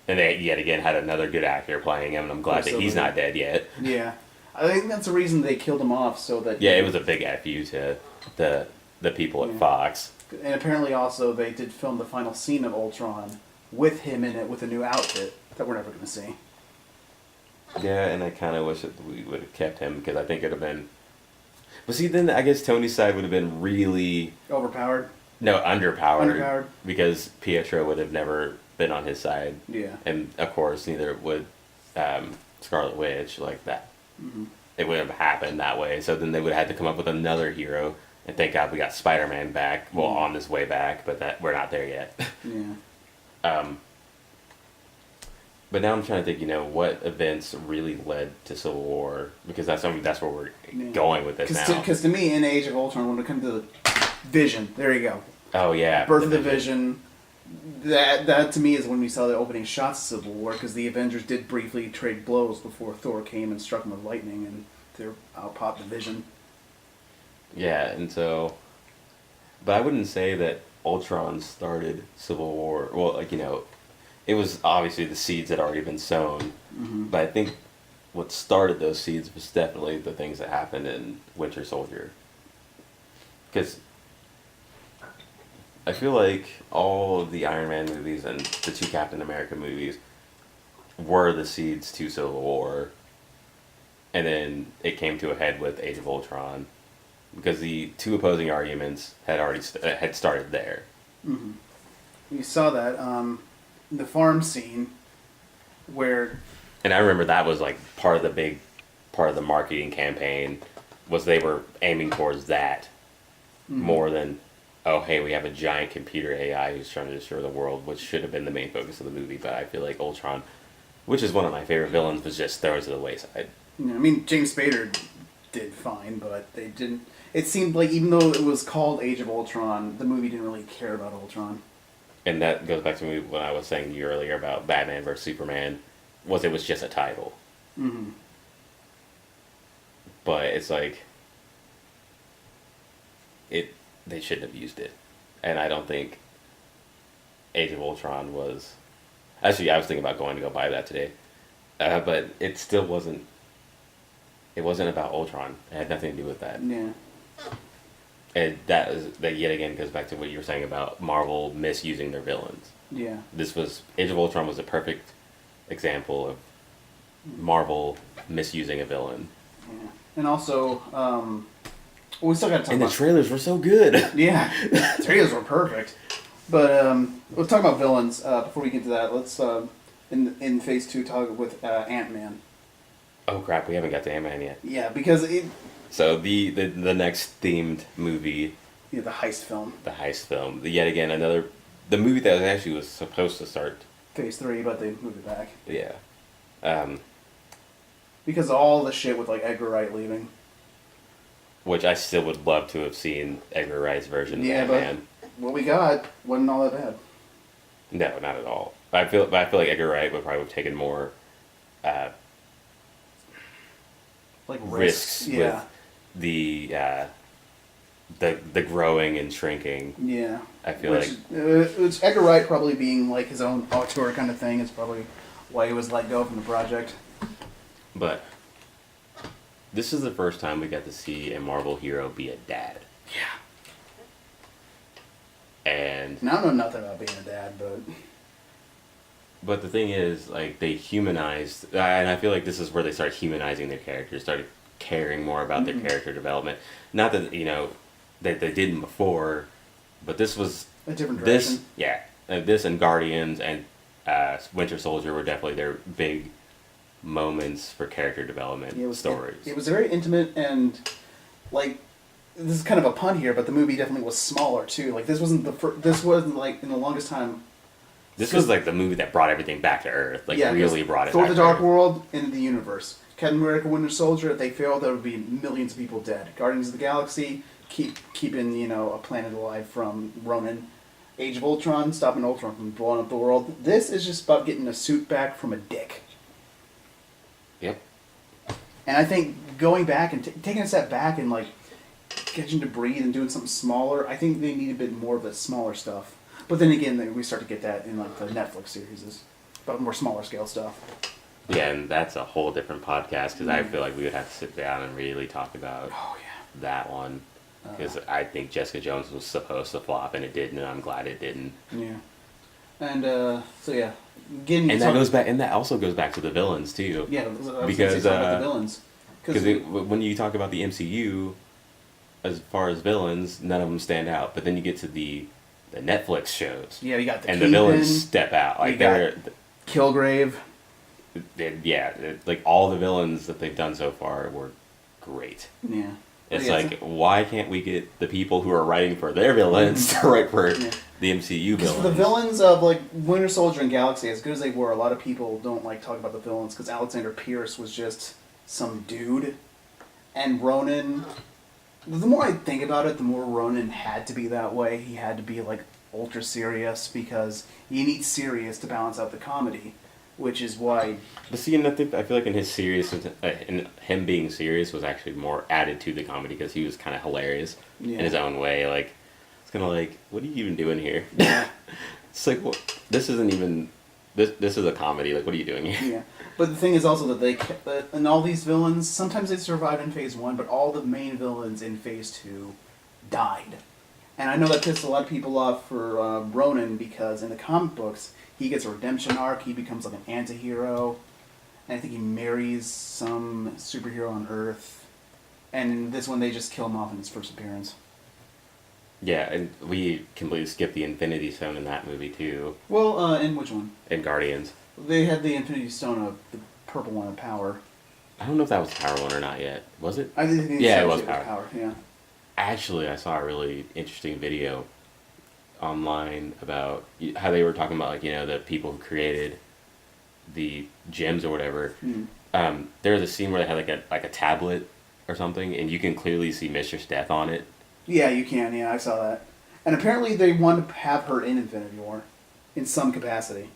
And they yet again had another good actor playing him, and I'm glad that he's not dead yet. Yeah. I think that's the reason they killed him off, so that... Yeah, it was a big FU to the people at Fox. And apparently also they did film the final scene of Ultron with him in it with a new outfit that we're never going to see. Yeah, and I kind of wish that we would have kept him, because I think it would have been... But see, then I guess Tony's side would have been really... Overpowered? No, underpowered. Because Pietro would have never been on his side. Yeah. And, of course, neither would Scarlet Witch, like that. Mm-hmm. It would have happened that way. So then they would have had to come up with another hero. And thank God we got Spider-Man back. Well, on his way back, but we're not there yet. Yeah. But now I'm trying to think, what events really led to Civil War? Because that's where we're going with this now. Because to me, in Age of Ultron, when it comes to the Vision, there you go. Oh, yeah. Birth of the Vision, That to me is when we saw the opening shots of Civil War, because the Avengers did briefly trade blows before Thor came and struck them with lightning, and there out popped the Vision. Yeah, and so, but I wouldn't say that Ultron started Civil War. Well, like, it was obviously the seeds had already been sown, but I think what started those seeds was definitely the things that happened in Winter Soldier. Because I feel like all of the Iron Man movies and the two Captain America movies were the seeds to Civil War, and then it came to a head with Age of Ultron, because the two opposing arguments had already had started there. Mm-hmm. You saw that the farm scene where, and I remember that was like part of the marketing campaign, was they were aiming towards that more than, oh hey, we have a giant computer AI who's trying to destroy the world, which should have been the main focus of the movie. But I feel like Ultron, which is one of my favorite villains, was just thrown to the wayside. I mean, James Spader did fine, but they didn't. It seemed like even though it was called Age of Ultron, the movie didn't really care about Ultron. And that goes back to what I was saying to you earlier about Batman vs Superman, it was just a title. Mm-hmm. But it's like, they shouldn't have used it, and I don't think Age of Ultron was. Actually, I was thinking about going to go buy that today, but it still wasn't. It wasn't about Ultron. It had nothing to do with that. Yeah. And that yet again goes back to what you were saying about Marvel misusing their villains. Yeah. Age of Ultron was a perfect example of Marvel misusing a villain. Yeah. And also, we still got to talk about... And the trailers were so good. Yeah. The trailers were perfect. But we'll talk about villains. Before we get to that, let's, in Phase 2, talk with Ant-Man. Oh crap, we haven't got to Ant-Man yet. Yeah, because So the next themed movie... Yeah, the heist film. The heist film. Yet again, the movie that actually was supposed to start... Phase 3, but they moved it back. Yeah. Because of all the shit with, like, Edgar Wright leaving. Which I still would love to have seen Edgar Wright's version of Ant-Man. But what we got wasn't all that bad. No, not at all. I feel like Edgar Wright would probably have taken more like risks yeah. with the growing and shrinking. Yeah. I feel like it's Edgar Wright probably being like his own auteur kind of thing is probably why he was let go from the project. But this is the first time we got to see a Marvel hero be a dad. Yeah. And I don't know nothing about being a dad, but the thing is, like, they humanized, and I feel like this is where they started humanizing their characters, started caring more about their character development. Not that, that they didn't before, but this was... a different direction. This and Guardians and Winter Soldier were definitely their big moments for character development stories. It was very intimate and, like, this is kind of a pun here, but the movie definitely was smaller, too. Like, this wasn't like, in the longest time... This was like the movie that brought everything back to Earth. Like, really brought it Thor back the to Dark Earth. World into the universe. Captain America Winter Soldier, if they failed, there would be millions of people dead. Guardians of the Galaxy, keeping, a planet alive from Ronan. Age of Ultron, stopping Ultron from blowing up the world. This is just about getting a suit back from a dick. Yep. And I think going back and taking a step back and, like, catching to breathe and doing something smaller, I think they need a bit more of the smaller stuff. But then again, we start to get that in, like, the Netflix series, about more smaller scale stuff. Yeah, and that's a whole different podcast, because I feel like we would have to sit down and really talk about that one. Because I think Jessica Jones was supposed to flop, and it didn't, and I'm glad it didn't. Yeah. And, and that goes back, and that also goes back to the villains, too. Yeah, I was because talk about the villains. Because when you talk about the MCU, as far as villains, none of them stand out. But then you get to the Netflix shows. Yeah, you got the and Kingpin, the villains step out. Like, they're Kilgrave. Like, all the villains that they've done so far were great. Yeah. It's like, why can't we get the people who are writing for their villains to write for the MCU villains? The villains of, like, Winter Soldier and Galaxy, as good as they were, a lot of people don't like talking about the villains because Alexander Pierce was just some dude. And Ronan, the more I think about it, the more Ronan had to be that way. He had to be, like, ultra serious because you need serious to balance out the comedy, which is why. But see, and I feel like in his serious, in him being serious was actually more added to the comedy because he was kind of hilarious in his own way. Like, it's kind of like, what are you even doing here? Yeah. It's like, well, this isn't even. This is a comedy. Like, what are you doing here? Yeah, but the thing is also that and all these villains, sometimes they survived in Phase 1, but all the main villains in Phase 2 died. And I know that pissed a lot of people off for Ronan because in the comic books, he gets a redemption arc, he becomes like an anti-hero, and I think he marries some superhero on Earth. And in this one, they just kill him off in his first appearance. Yeah, and we completely skipped the Infinity Stone in that movie too. Well, in which one? In Guardians. They had the Infinity Stone of the purple one of power. I don't know if that was Power One or not yet. Was it? I think yeah, it was power. Yeah. Actually, I saw a really interesting video online about how they were talking about, like, you know, the people who created the gems or whatever. There was a scene where they had like a tablet or something, and you can clearly see Mistress Death on it. Yeah, you can. Yeah, I saw that. And apparently they want to have her in Infinity War in some capacity.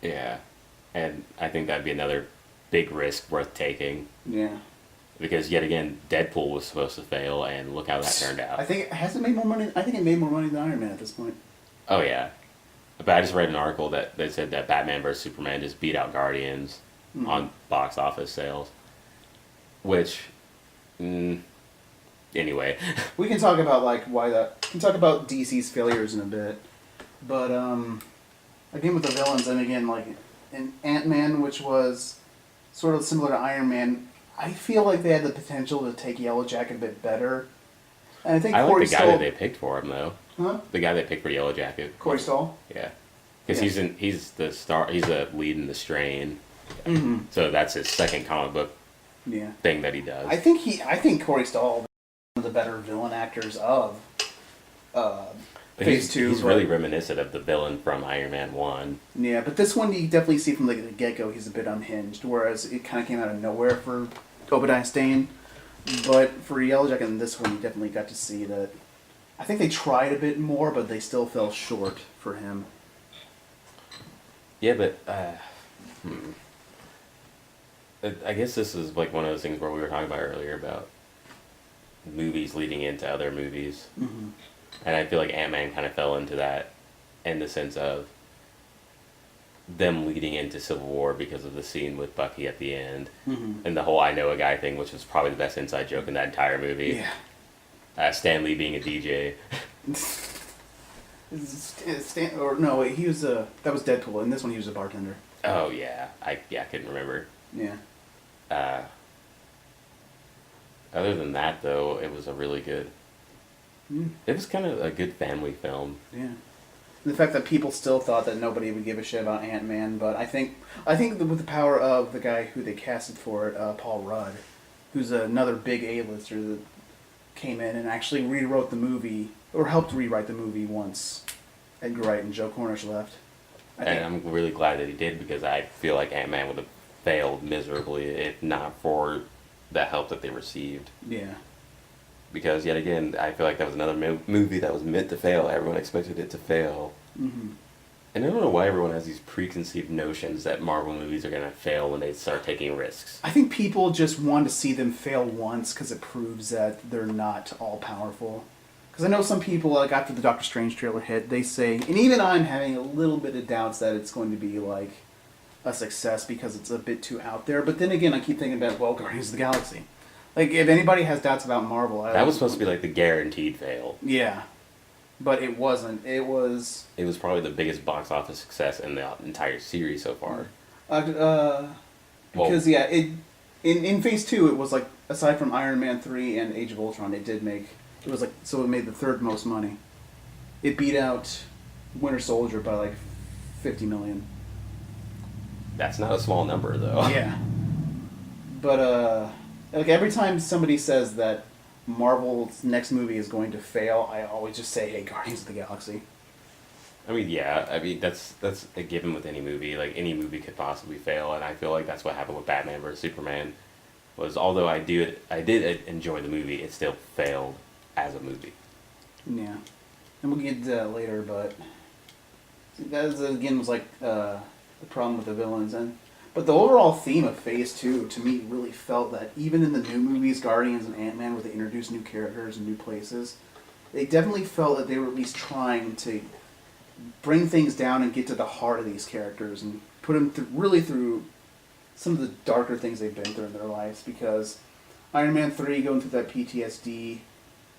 Yeah. And I think that'd be another big risk worth taking. Yeah. Because, yet again, Deadpool was supposed to fail, and look how that turned out. I think it made more money. I think it made more money than Iron Man at this point. Oh, yeah. But I just read an article that said that Batman vs. Superman just beat out Guardians on box office sales. Which... Anyway. We can talk about why that. We can talk about DC's failures in a bit, but again with the villains, and again like in Ant-Man, which was sort of similar to Iron Man, I feel like they had the potential to take Yellow Jacket a bit better. And I think I Corey like the guy that they picked for him though. Huh? The guy they picked for Yellow Jacket. Corey Stoll. Yeah, because he's the star. He's a lead in The Strain. Mm-hmm. So that's his second comic book Yeah. thing that he does. I think Corey Stoll is one of the better villain actors of Phase 2. He's really reminiscent of the villain from Iron Man 1. Yeah, but this one you definitely see from the get-go he's a bit unhinged, whereas it kind of came out of nowhere for Obadiah Stane. But for Yellow Jacket in this one, you definitely got to see that. I think they tried a bit more, but they still fell short for him. Yeah, but I guess this is like one of those things where we were talking about earlier about movies leading into other movies. Mm-hmm. And I feel like Ant-Man kind of fell into that in the sense of them leading into Civil War because of the scene with Bucky at the end. Mm-hmm. And the whole I know a guy thing, which was probably the best inside joke in that entire movie. Yeah. Stan Lee being a DJ. He was that was Deadpool. In this one, he was a bartender. Oh, yeah. I couldn't remember. Yeah. Other than that, though, it was a really good... It was kind of a good family film. Yeah. The fact that people still thought that nobody would give a shit about Ant-Man, but I think with the power of the guy who they casted for it, Paul Rudd, who's another big A-lister that came in and actually rewrote the movie, or helped rewrite the movie once Edgar Wright and Joe Cornish left. And I'm really glad that he did, because I feel like Ant-Man would have failed miserably if not for the help that they received. Yeah. Because, yet again, I feel like that was another movie that was meant to fail. Everyone expected it to fail. Mm-hmm. And I don't know why everyone has these preconceived notions that Marvel movies are going to fail when they start taking risks. I think people just want to see them fail once because it proves that they're not all-powerful. Because I know some people, like after the Doctor Strange trailer hit, they say, and even I'm having a little bit of doubts that it's going to be like a success because it's a bit too out there. But then again, I keep thinking about, well, Guardians of the Galaxy. Like, if anybody has doubts about Marvel... That was supposed to be like the guaranteed fail. Yeah. But it wasn't. It was... It was probably the biggest box office success in the entire series so far. Because, yeah, in Phase 2, it was like, aside from Iron Man 3 and Age of Ultron, it did make... It was like... So it made the third most money. It beat out Winter Soldier by like 50 million. That's not a small number, though. Yeah. But, like, every time somebody says that Marvel's next movie is going to fail, I always just say, hey, Guardians of the Galaxy. I mean, yeah. I mean, that's a given with any movie. Like, any movie could possibly fail, and I feel like that's what happened with Batman vs. Superman. Was, although I did enjoy the movie, it still failed as a movie. Yeah. and we'll get to that later, but that was, again, was like the problem with the villains. But the overall theme of Phase 2, to me, really felt that even in the new movies, Guardians and Ant-Man, where they introduced new characters and new places, they definitely felt that they were at least trying to bring things down and get to the heart of these characters and put them really through some of the darker things they've been through in their lives. Because Iron Man 3 going through that PTSD,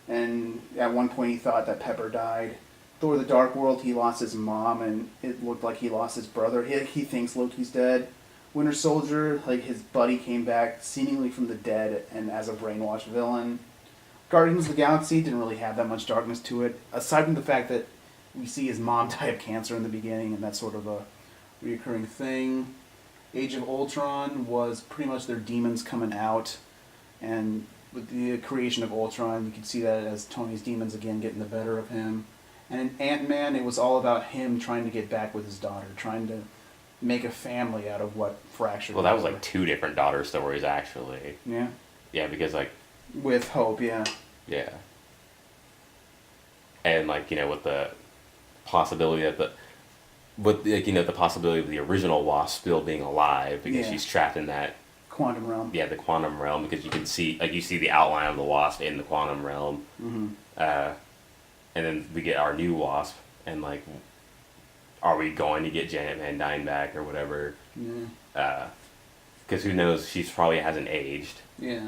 and at one point he thought that Pepper died. Thor: The Dark World, he lost his mom, and it looked like he lost his brother. He thinks Loki's dead. Winter Soldier, like his buddy came back seemingly from the dead and as a brainwashed villain. Guardians of the Galaxy didn't really have that much darkness to it, aside from the fact that we see his mom die of cancer in the beginning, and that's sort of a reoccurring thing. Age of Ultron was pretty much their demons coming out, and with the creation of Ultron, you can see that as Tony's demons again getting the better of him. And in Ant-Man, it was all about him trying to get back with his daughter, trying to make a family out of what fractured. Well, that was like 2 different daughter stories, actually. Yeah? Yeah, because, like... With Hope, yeah. Yeah. And, like, with the possibility of the possibility of the original Wasp still being alive, because she's trapped in that... Quantum realm. Yeah, the quantum realm, because you can see, like, you see the outline of the Wasp in the quantum realm. Mm-hmm. And then we get our new Wasp, and, like... Are we going to get Janet Van Dyne back or whatever? Yeah. Because who knows? She probably hasn't aged. Yeah.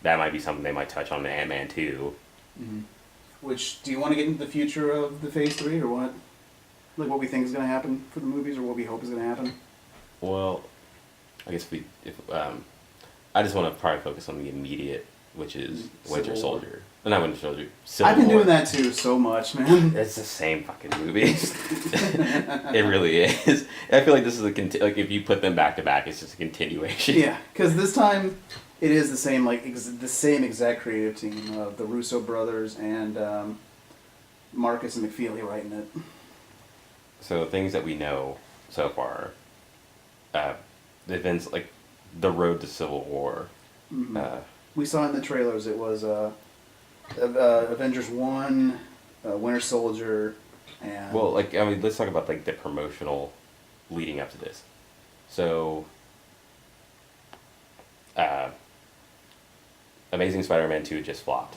That might be something they might touch on in Ant-Man 2. Mm-hmm. Which, do you want to get into the future of the Phase 3 or what? Like what we think is going to happen for the movies or what we hope is going to happen? Well, I guess I just want to probably focus on the immediate, which is Winter Soldier. Not Winter Soldier. Civil I've been War. doing that too so much, man. It's the same fucking movie. It really is. I feel like this is like if you put them back to back, it's just a continuation. Yeah, because this time it is the same, like the same exact creative team of the Russo brothers and Marcus and McFeely writing it. So things that we know so far, the events like the road to Civil War. Mm-hmm. We saw in the trailers it was Avengers 1, Winter Soldier, and... Well, like, I mean, let's talk about, like, the promotional leading up to this. So, Amazing Spider-Man 2 just flopped.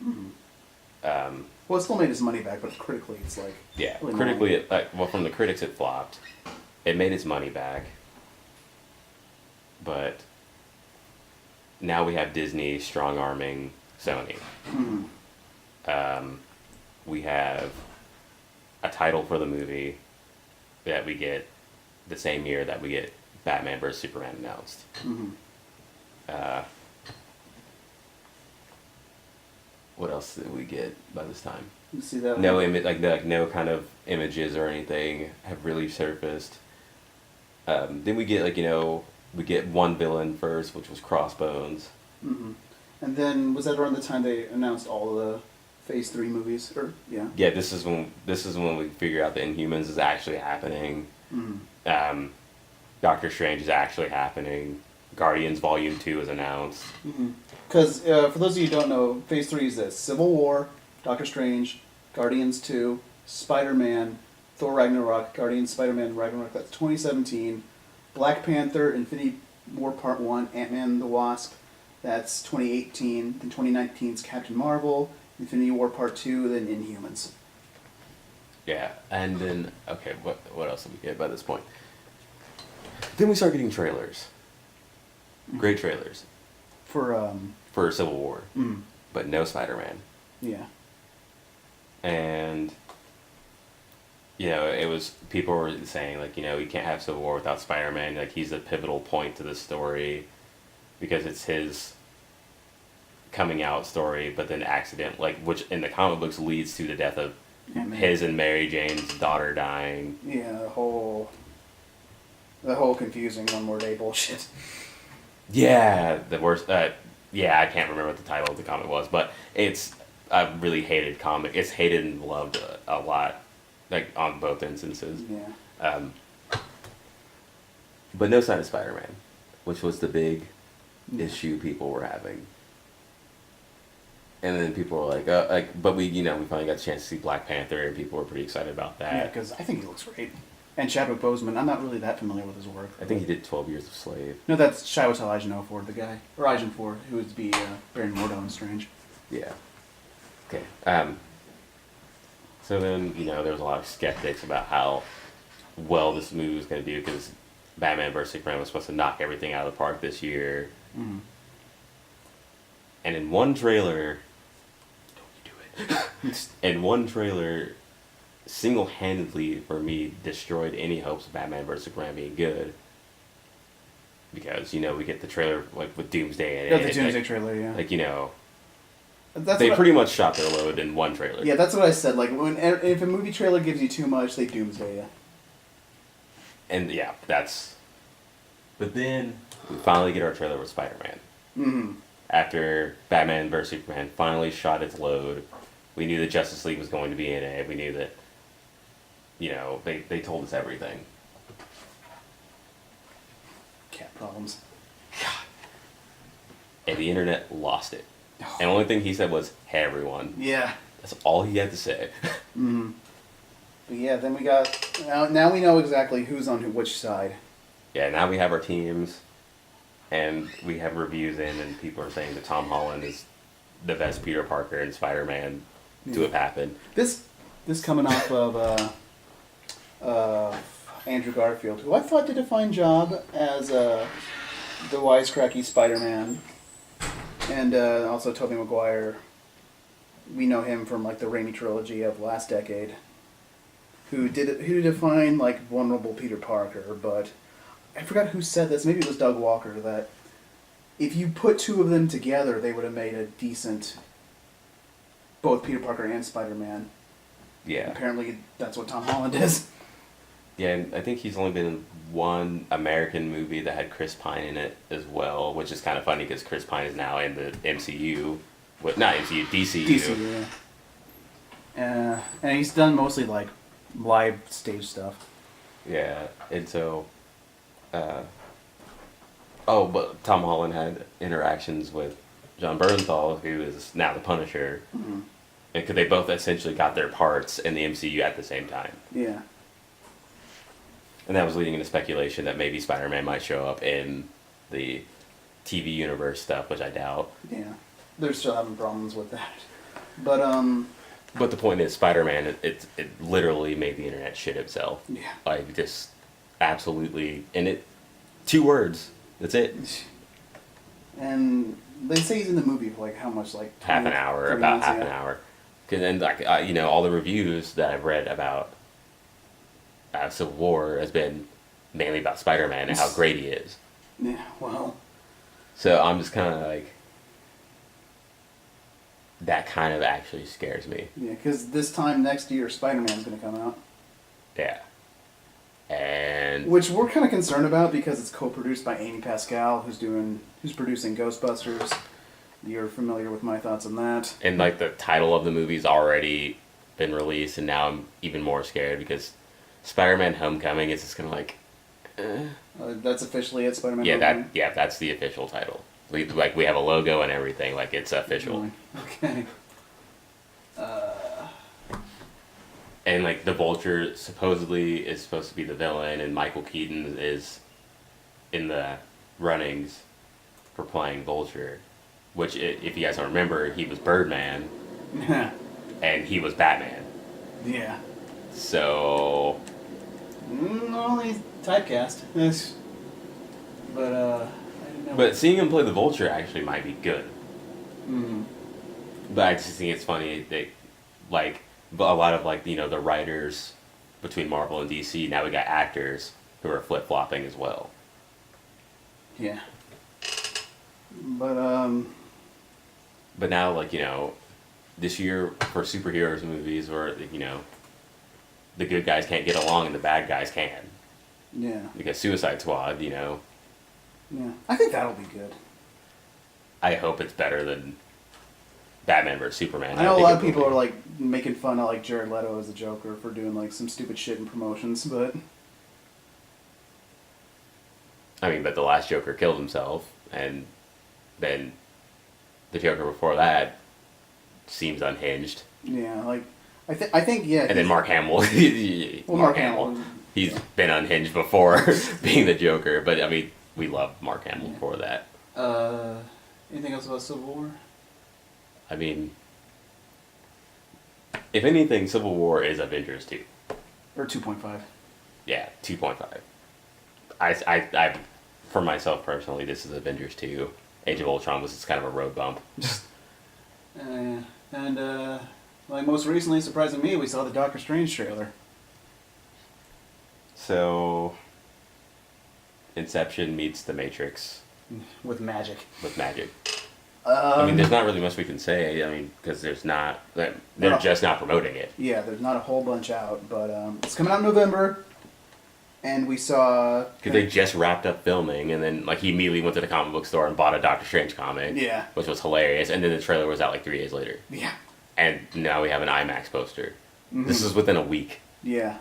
Mm-hmm. Well, it still made its money back, but critically it's like... Yeah, really critically, from the critics it flopped. It made its money back. But now we have Disney strong-arming Sony. Mm-hmm. We have a title for the movie that we get the same year that we get Batman vs. Superman announced. Mm-hmm. What else did we get by this time? You see that? No no kind of images or anything have really surfaced. Then we get we get one villain first, which was Crossbones. Mm-hmm. And then was that around the time they announced all of the Phase 3 movies? Or yeah. Yeah, this is when we figure out that Inhumans is actually happening. Mm-hmm. Doctor Strange is actually happening. Guardians Volume 2 is announced. Because for those of you who don't know, Phase 3 is this: Civil War, Doctor Strange, Guardians 2, Spider-Man, Thor Ragnarok, Guardians Spider-Man Ragnarok, that's 2017, Black Panther, Infinity War Part 1, Ant-Man the Wasp, that's 2018, then 2019's Captain Marvel, Infinity War Part 2, then Inhumans. Yeah, and then, okay, what else did we get by this point? Then we start getting trailers. Great trailers. For Civil War. But no Spider-Man. Yeah. And, it was, people were saying, like, you can't have Civil War without Spider-Man. Like, he's a pivotal point to the story because it's his coming out story, but then accident, like, which in the comic books leads to the death of his and Mary Jane's daughter dying. Yeah, the whole confusing one-word A bullshit. Yeah, the worst. Yeah, I can't remember what the title of the comic was, but it's a really hated comic. It's hated and loved a lot, like on both instances. Yeah. But no sign of Spider-Man, which was the big issue people were having. And then people were but we finally got a chance to see Black Panther, and people were pretty excited about that. Yeah, because I think he looks great. And Chadwick Boseman, I'm not really that familiar with his work. I think he did 12 Years a Slave. No, that's Chiwetel Ejiofor, the guy, or Ejiofor, who would be Baron Mordo in Strange. Yeah. Okay. So then, there was a lot of skeptics about how well this movie was going to do, because Batman vs. Superman was supposed to knock everything out of the park this year. Mm-hmm. And in one trailer, single-handedly, for me, destroyed any hopes of Batman vs. Superman being good. Because, we get the trailer, with Doomsday in it. Yeah, the Doomsday trailer, yeah. They pretty much shot their load in one trailer. Yeah, that's what I said. If a movie trailer gives you too much, they Doomsday you. And, yeah, that's... But then, we finally get our trailer with Spider-Man. Mm-hmm. After Batman vs. Superman finally shot its load, we knew that Justice League was going to be in it. We knew that, they told us everything. Cat problems. God. And the internet lost it. And the only thing he said was, "Hey, everyone." Yeah. That's all he had to say. Mm-hmm. But yeah, then we got... Now we know exactly who's on which side. Yeah, now we have our teams, and we have reviews in, and people are saying that Tom Holland is the best Peter Parker and Spider-Man to have happened. This coming off of Andrew Garfield, who I thought did a fine job as the wisecracky Spider-Man. And also Tobey Maguire. We know him from the Raimi trilogy of last decade. Who defined vulnerable Peter Parker, but I forgot who said this. Maybe it was Doug Walker, that if you put two of them together, they would have made a decent both Peter Parker and Spider-Man. Yeah. Apparently, that's what Tom Holland is. Yeah, and I think he's only been in one American movie that had Chris Pine in it as well, which is kind of funny because Chris Pine is now in the MCU. Not MCU, DCU. DCU, yeah. And he's done mostly live stage stuff. Yeah, and so... but Tom Holland had interactions with John Bernthal, who is now the Punisher. Mm-hmm. Because they both essentially got their parts in the MCU at the same time. Yeah. And that was leading into speculation that maybe Spider-Man might show up in the TV universe stuff, which I doubt. Yeah. They're still having problems with that. But the point is, Spider-Man, it literally made the internet shit itself. Yeah. Just absolutely... And it... 2 words. That's it. And they say he's in the movie for how much? Half an hour, about half an hour. And then, all the reviews that I've read about Civil War has been mainly about Spider-Man and how great he is. Yeah, well... So I'm just kind of that kind of actually scares me. Yeah, because this time next year, Spider-Man's going to come out. Yeah. And... Which we're kind of concerned about because it's co-produced by Amy Pascal, who's producing Ghostbusters. You're familiar with my thoughts on that. And the title of the movie's already been released, and now I'm even more scared because Spider-Man Homecoming is just going to that's officially it, Spider-Man Homecoming? That's the official title. We have a logo and everything, it's official. Okay. And the Vulture supposedly is supposed to be the villain, and Michael Keaton is in the runnings for playing Vulture, which, if you guys don't remember, he was Birdman, and he was Batman. Yeah. So... Only typecast. Yes. But, I don't know. But seeing him play the Vulture actually might be good. Mm-hmm. But I just think it's funny that, a lot of, the writers between Marvel and DC, now we got actors who are flip-flopping as well. Yeah. But now, this year for superheroes movies where, the good guys can't get along and the bad guys can. Yeah. Because Suicide Squad, Yeah. I think that'll be good. I hope it's better than Batman vs. Superman. I know a lot of people are making fun of Jared Leto as the Joker for doing some stupid shit in promotions, but but the last Joker killed himself, and then the Joker before that seems unhinged. Yeah, like I think yeah. And then Mark Hamill. Mark Hamill. He's been unhinged before being the Joker, but I mean, we love Mark Hamill for that. Anything else about Civil War? I mean, if anything, Civil War is Avengers 2. Or 2.5. Yeah, 2.5. I, for myself personally, this is Avengers 2. Age of Ultron was just kind of a road bump. Like most recently, surprising me, we saw the Doctor Strange trailer. So, Inception meets The Matrix. With magic. With magic. I mean, there's not really much we can say. I mean, because there's not. They're just not promoting it. Yeah, there's not a whole bunch out, but it's coming out in November. And we saw. Because they just wrapped up filming, and then like he immediately went to the comic book store and bought a Doctor Strange comic. Yeah. Which was hilarious, and then the trailer was out like 3 days later. Yeah. And now we have an IMAX poster. Mm-hmm. This is within a week. Yeah.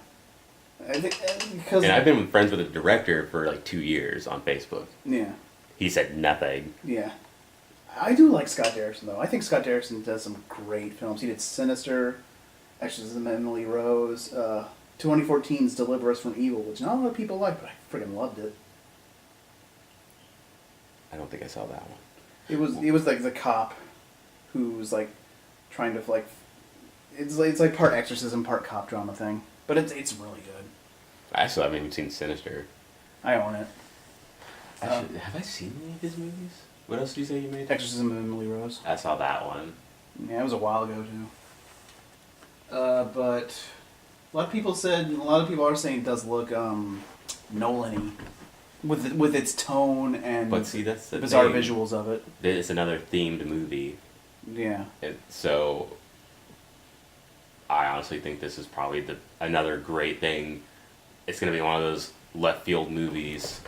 I think because. And I've been friends with the director for like 2 years on Facebook. Yeah. He said nothing. Yeah. I do like Scott Derrickson, though. I think Scott Derrickson does some great films. He did Sinister, Exorcism of Emily Rose, 2014's Deliver Us from Evil, which not a lot of people like, but I freaking loved it. I don't think I saw that one. It was like the cop who's like trying to like it's like part exorcism, part cop drama thing, but it's really good. I still haven't even seen Sinister. I own it. Have I seen any of his movies? What else did you say you made? Exorcism of Emily Rose. I saw that one. Yeah, it was a while ago too. But a lot of people are saying it does look Nolan-y with its tone and but see, that's the bizarre thing. visuals of it. It's another themed movie. Yeah. So I honestly think this is probably another great thing. It's going to be one of those left field movies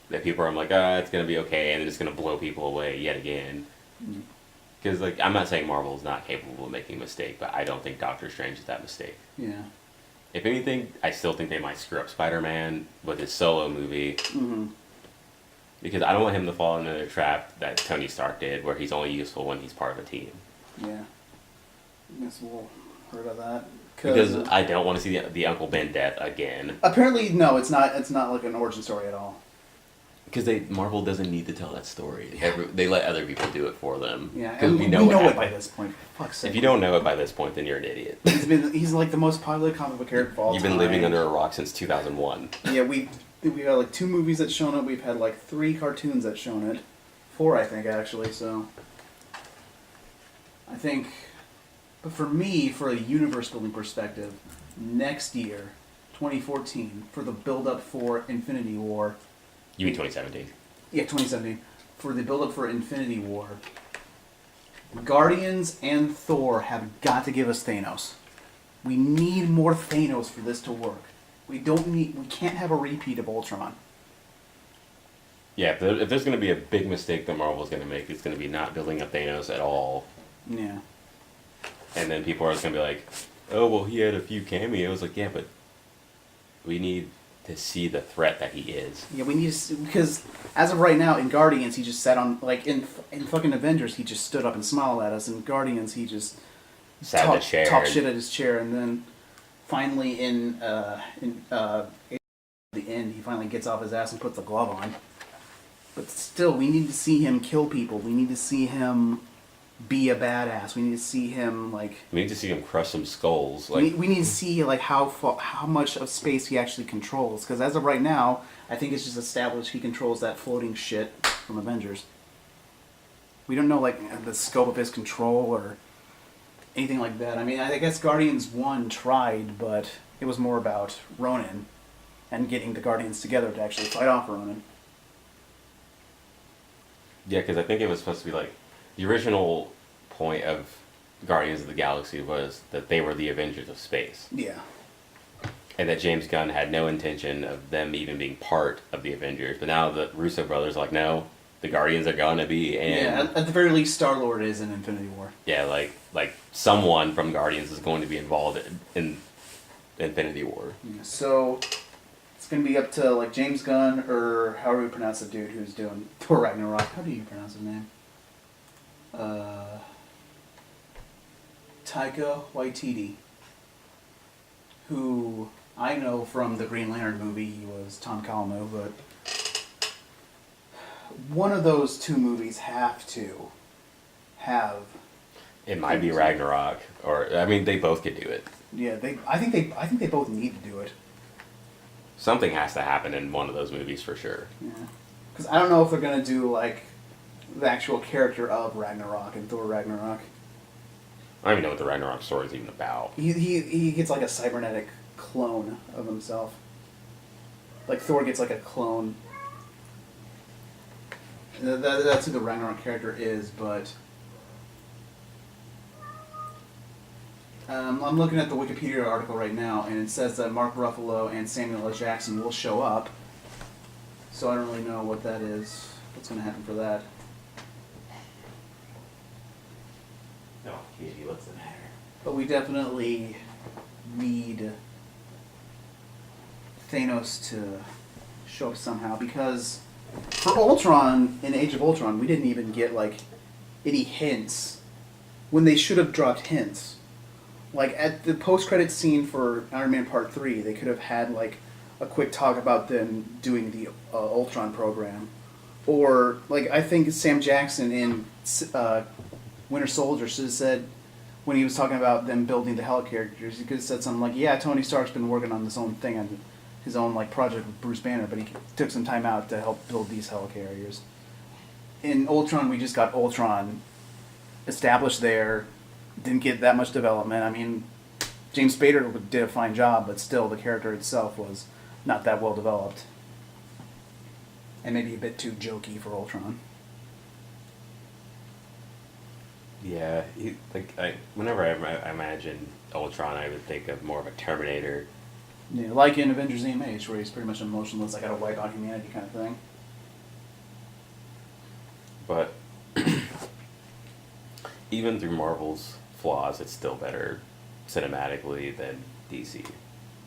that people are like, it's going to be okay, and then it's going to blow people away yet again. Because like, I'm not saying Marvel is not capable of making a mistake, but I don't think Doctor Strange is that mistake. Yeah. If anything, I still think they might screw up Spider-Man with his solo movie. Because I don't want him to fall into the trap that Tony Stark did, where he's only useful when he's part of a team. Yeah. I guess we'll hear about that. Because I don't want to see the Uncle Ben death again. Apparently, no, it's not. It's not like an origin story at all. Because Marvel doesn't need to tell that story. They let other people do it for them. Yeah, and we know it by this point. For fuck's sake. If you don't know it by this point, then you're an idiot. He's like the most popular comic book character of all time. You've been living under a rock since 2001. Yeah, we've had like 2 movies that's shown it. We've had like 3 cartoons that's shown it. 4, I think, actually. So I think, but for me, for a universe building perspective, next year, 2014, for the build up for Infinity War. You mean 2017? Yeah, 2017. For the build-up for Infinity War, Guardians and Thor have got to give us Thanos. We need more Thanos for this to work. We can't have a repeat of Ultron. Yeah, if there's going to be a big mistake that Marvel's going to make, it's going to be not building up Thanos at all. Yeah. And then people are just going to be like, oh, well, he had a few cameos. Like, yeah, but we need to see the threat that he is. Yeah, we need to, because as of right now, in Guardians, he just sat on, like, in fucking Avengers, he just stood up and smiled at us. In Guardians, he just talked shit at his chair, and then finally in the end, he finally gets off his ass and puts the glove on. But still, we need to see him kill people. We need to see him be a badass. We need to see him We need to see him crush some skulls. We need to see how much of space he actually controls. Because as of right now, I think it's just established he controls that floating shit from Avengers. We don't know the scope of his control or anything like that. I mean, I guess Guardians 1 tried, but it was more about Ronan and getting the Guardians together to actually fight off Ronan. Yeah, because I think it was supposed to be the original point of Guardians of the Galaxy was that they were the Avengers of space. Yeah. And that James Gunn had no intention of them even being part of the Avengers. But now the Russo brothers are like, no, the Guardians are gonna be. And yeah, at the very least, Star-Lord is in Infinity War. Yeah, like someone from Guardians is going to be involved in Infinity War. Yeah, so it's going to be up to James Gunn or however you pronounce the dude who's doing Thor Ragnarok. How do you pronounce his name? Taika Waititi, who I know from the Green Lantern movie. He was Tom Calamo, but one of those two movies have to have. It might be Ragnarok, or I mean, they both could do it. Yeah, I think they both need to do it. Something has to happen in one of those movies for sure. Yeah, because I don't know if they're gonna do like the actual character of Ragnarok and Thor Ragnarok. I don't even know what the Ragnarok story is even about. He gets like a cybernetic clone of himself. Like Thor gets like a clone. That's who the Ragnarok character is, but I'm looking at the Wikipedia article right now, and it says that Mark Ruffalo and Samuel L. Jackson will show up. So I don't really know what that is. What's going to happen for that? No, Katie, what's the matter? But we definitely need Thanos to show up somehow, because for Ultron, in Age of Ultron, we didn't even get like any hints when they should have dropped hints. Like at the post-credit scene for Iron Man Part 3, they could have had like a quick talk about them doing the Ultron program. Or like I think Sam Jackson in Winter Soldier should have said, when he was talking about them building the helicarriers, he could have said something like, yeah, Tony Stark's been working on this own thing, on his own like project with Bruce Banner, but he took some time out to help build these helicarriers. In Ultron, we just got Ultron established there, didn't get that much development. I mean, James Spader did a fine job, but still the character itself was not that well developed. And maybe a bit too jokey for Ultron. Yeah, whenever I imagine Ultron, I would think of more of a Terminator. Yeah, like in Avengers EMH, where he's pretty much emotionless, like got a wipe out humanity kind of thing. But even through Marvel's flaws, it's still better cinematically than DC.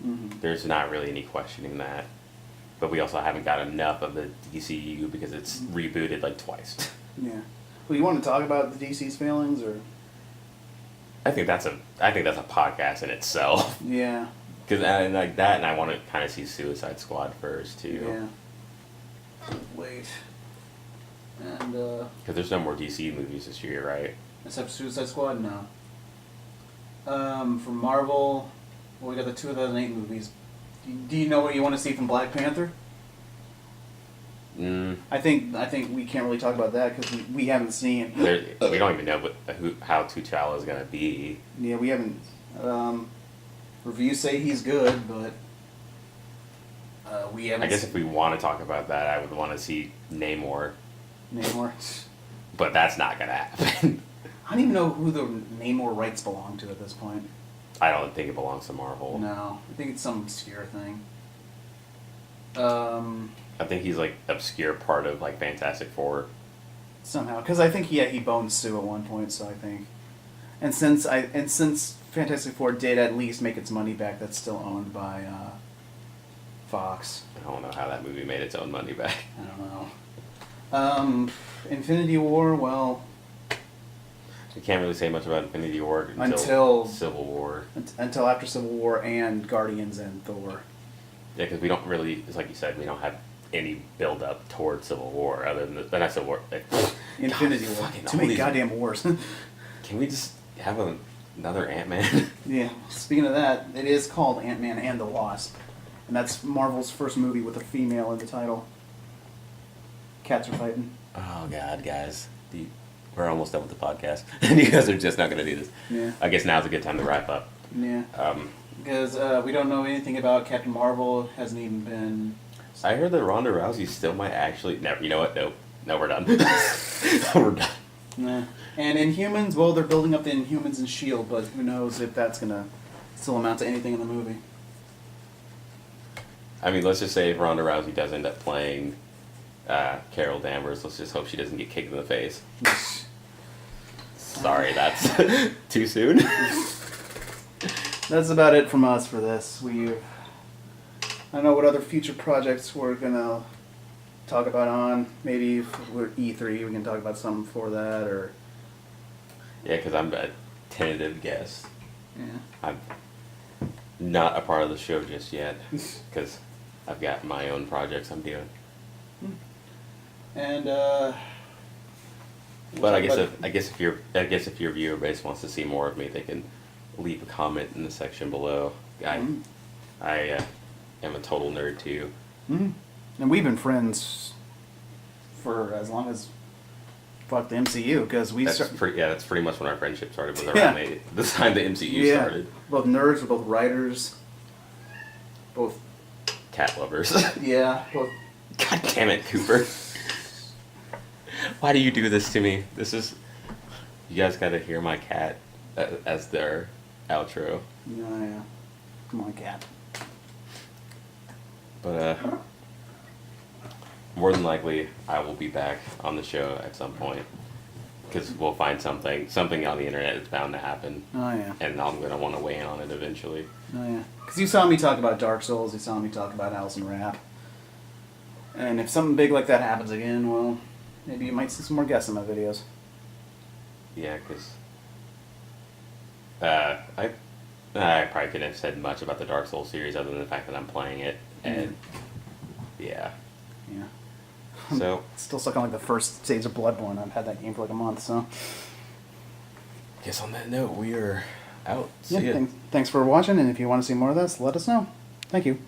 Mm-hmm. There's not really any questioning that. But we also haven't got enough of the DCU because it's rebooted like twice. Yeah. Well, you want to talk about the DC's failings, or? I think that's a podcast in itself. Yeah. Because and like that, and I want to kind of see Suicide Squad first too. Yeah. Wait. And because there's no more DC movies this year, right? Except for Suicide Squad, no. For Marvel, well, we got the 2008 movies. Do you know what you want to see from Black Panther? I think we can't really talk about that because we haven't seen. We don't even know how T'Challa is gonna be. Yeah, we haven't. Reviews say he's good, but we haven't. I guess if we want to talk about that, I would want to see Namor. Namor. But that's not gonna happen. I don't even know who the Namor rights belong to at this point. I don't think it belongs to Marvel. No, I think it's some obscure thing. I think he's like obscure part of like Fantastic Four. Somehow, because I think he boned Sue at one point. So I think, and since Fantastic Four did at least make its money back, that's still owned by Fox. I don't know how that movie made its own money back. I don't know. Infinity War. Well, I can't really say much about Infinity War until Civil War. Until after Civil War and Guardians and Thor. Yeah, because we don't really, it's like you said, we don't have any build up towards Civil War other than not Civil War. Infinity War. Too many goddamn wars. Can we just have another Ant-Man? Yeah. Speaking of that, it is called Ant-Man and the Wasp, and that's Marvel's first movie with a female in the title. Cats are fighting. Oh God, guys. We're almost done with the podcast, and you guys are just not going to do this. Yeah. I guess now's a good time to wrap up. Yeah. Because we don't know anything about Captain Marvel. Hasn't even been. I heard that Ronda Rousey still might actually. Never. You know what? Nope. No, we're done. We're done. Nah. And Inhumans, well, they're building up the Inhumans and S.H.I.E.L.D., but who knows if that's gonna still amount to anything in the movie. I mean, let's just say if Ronda Rousey does end up playing Carol Danvers, let's just hope she doesn't get kicked in the face. Sorry, that's too soon. That's about it from us for this. I don't know what other future projects we're gonna talk about on. Maybe if we're E3, we can talk about something for that, or. Yeah, because I'm tentative guest. Yeah. I'm not a part of the show just yet because I've got my own projects I'm doing. And But I guess if your viewer base wants to see more of me, they can leave a comment in the section below. I am a total nerd too. and we've been friends for as long as fuck the MCU because we That's pretty much when our friendship started. Was around the time the MCU started. Both nerds, we're both writers, both Cat lovers. yeah, both. God damn it, Cooper. Why do you do this to me? You guys gotta hear my cat as their outro. Yeah. Come on, cat. But more than likely, I will be back on the show at some point because we'll find something on the internet that's bound to happen. Oh yeah. And I'm gonna want to weigh in on it eventually. Oh yeah. Because you saw me talk about Dark Souls. You saw me talk about Allison Rap. And if something big like that happens again, well, maybe you might see some more guests in my videos. Yeah, because I probably couldn't have said much about the Dark Souls series other than the fact that I'm playing it, and yeah. So Still stuck on like the first stage of Bloodborne. I've had that game for like a month, so. guess on that note, we are out. See ya. Thanks for watching, and if you want to see more of this, let us know. Thank you.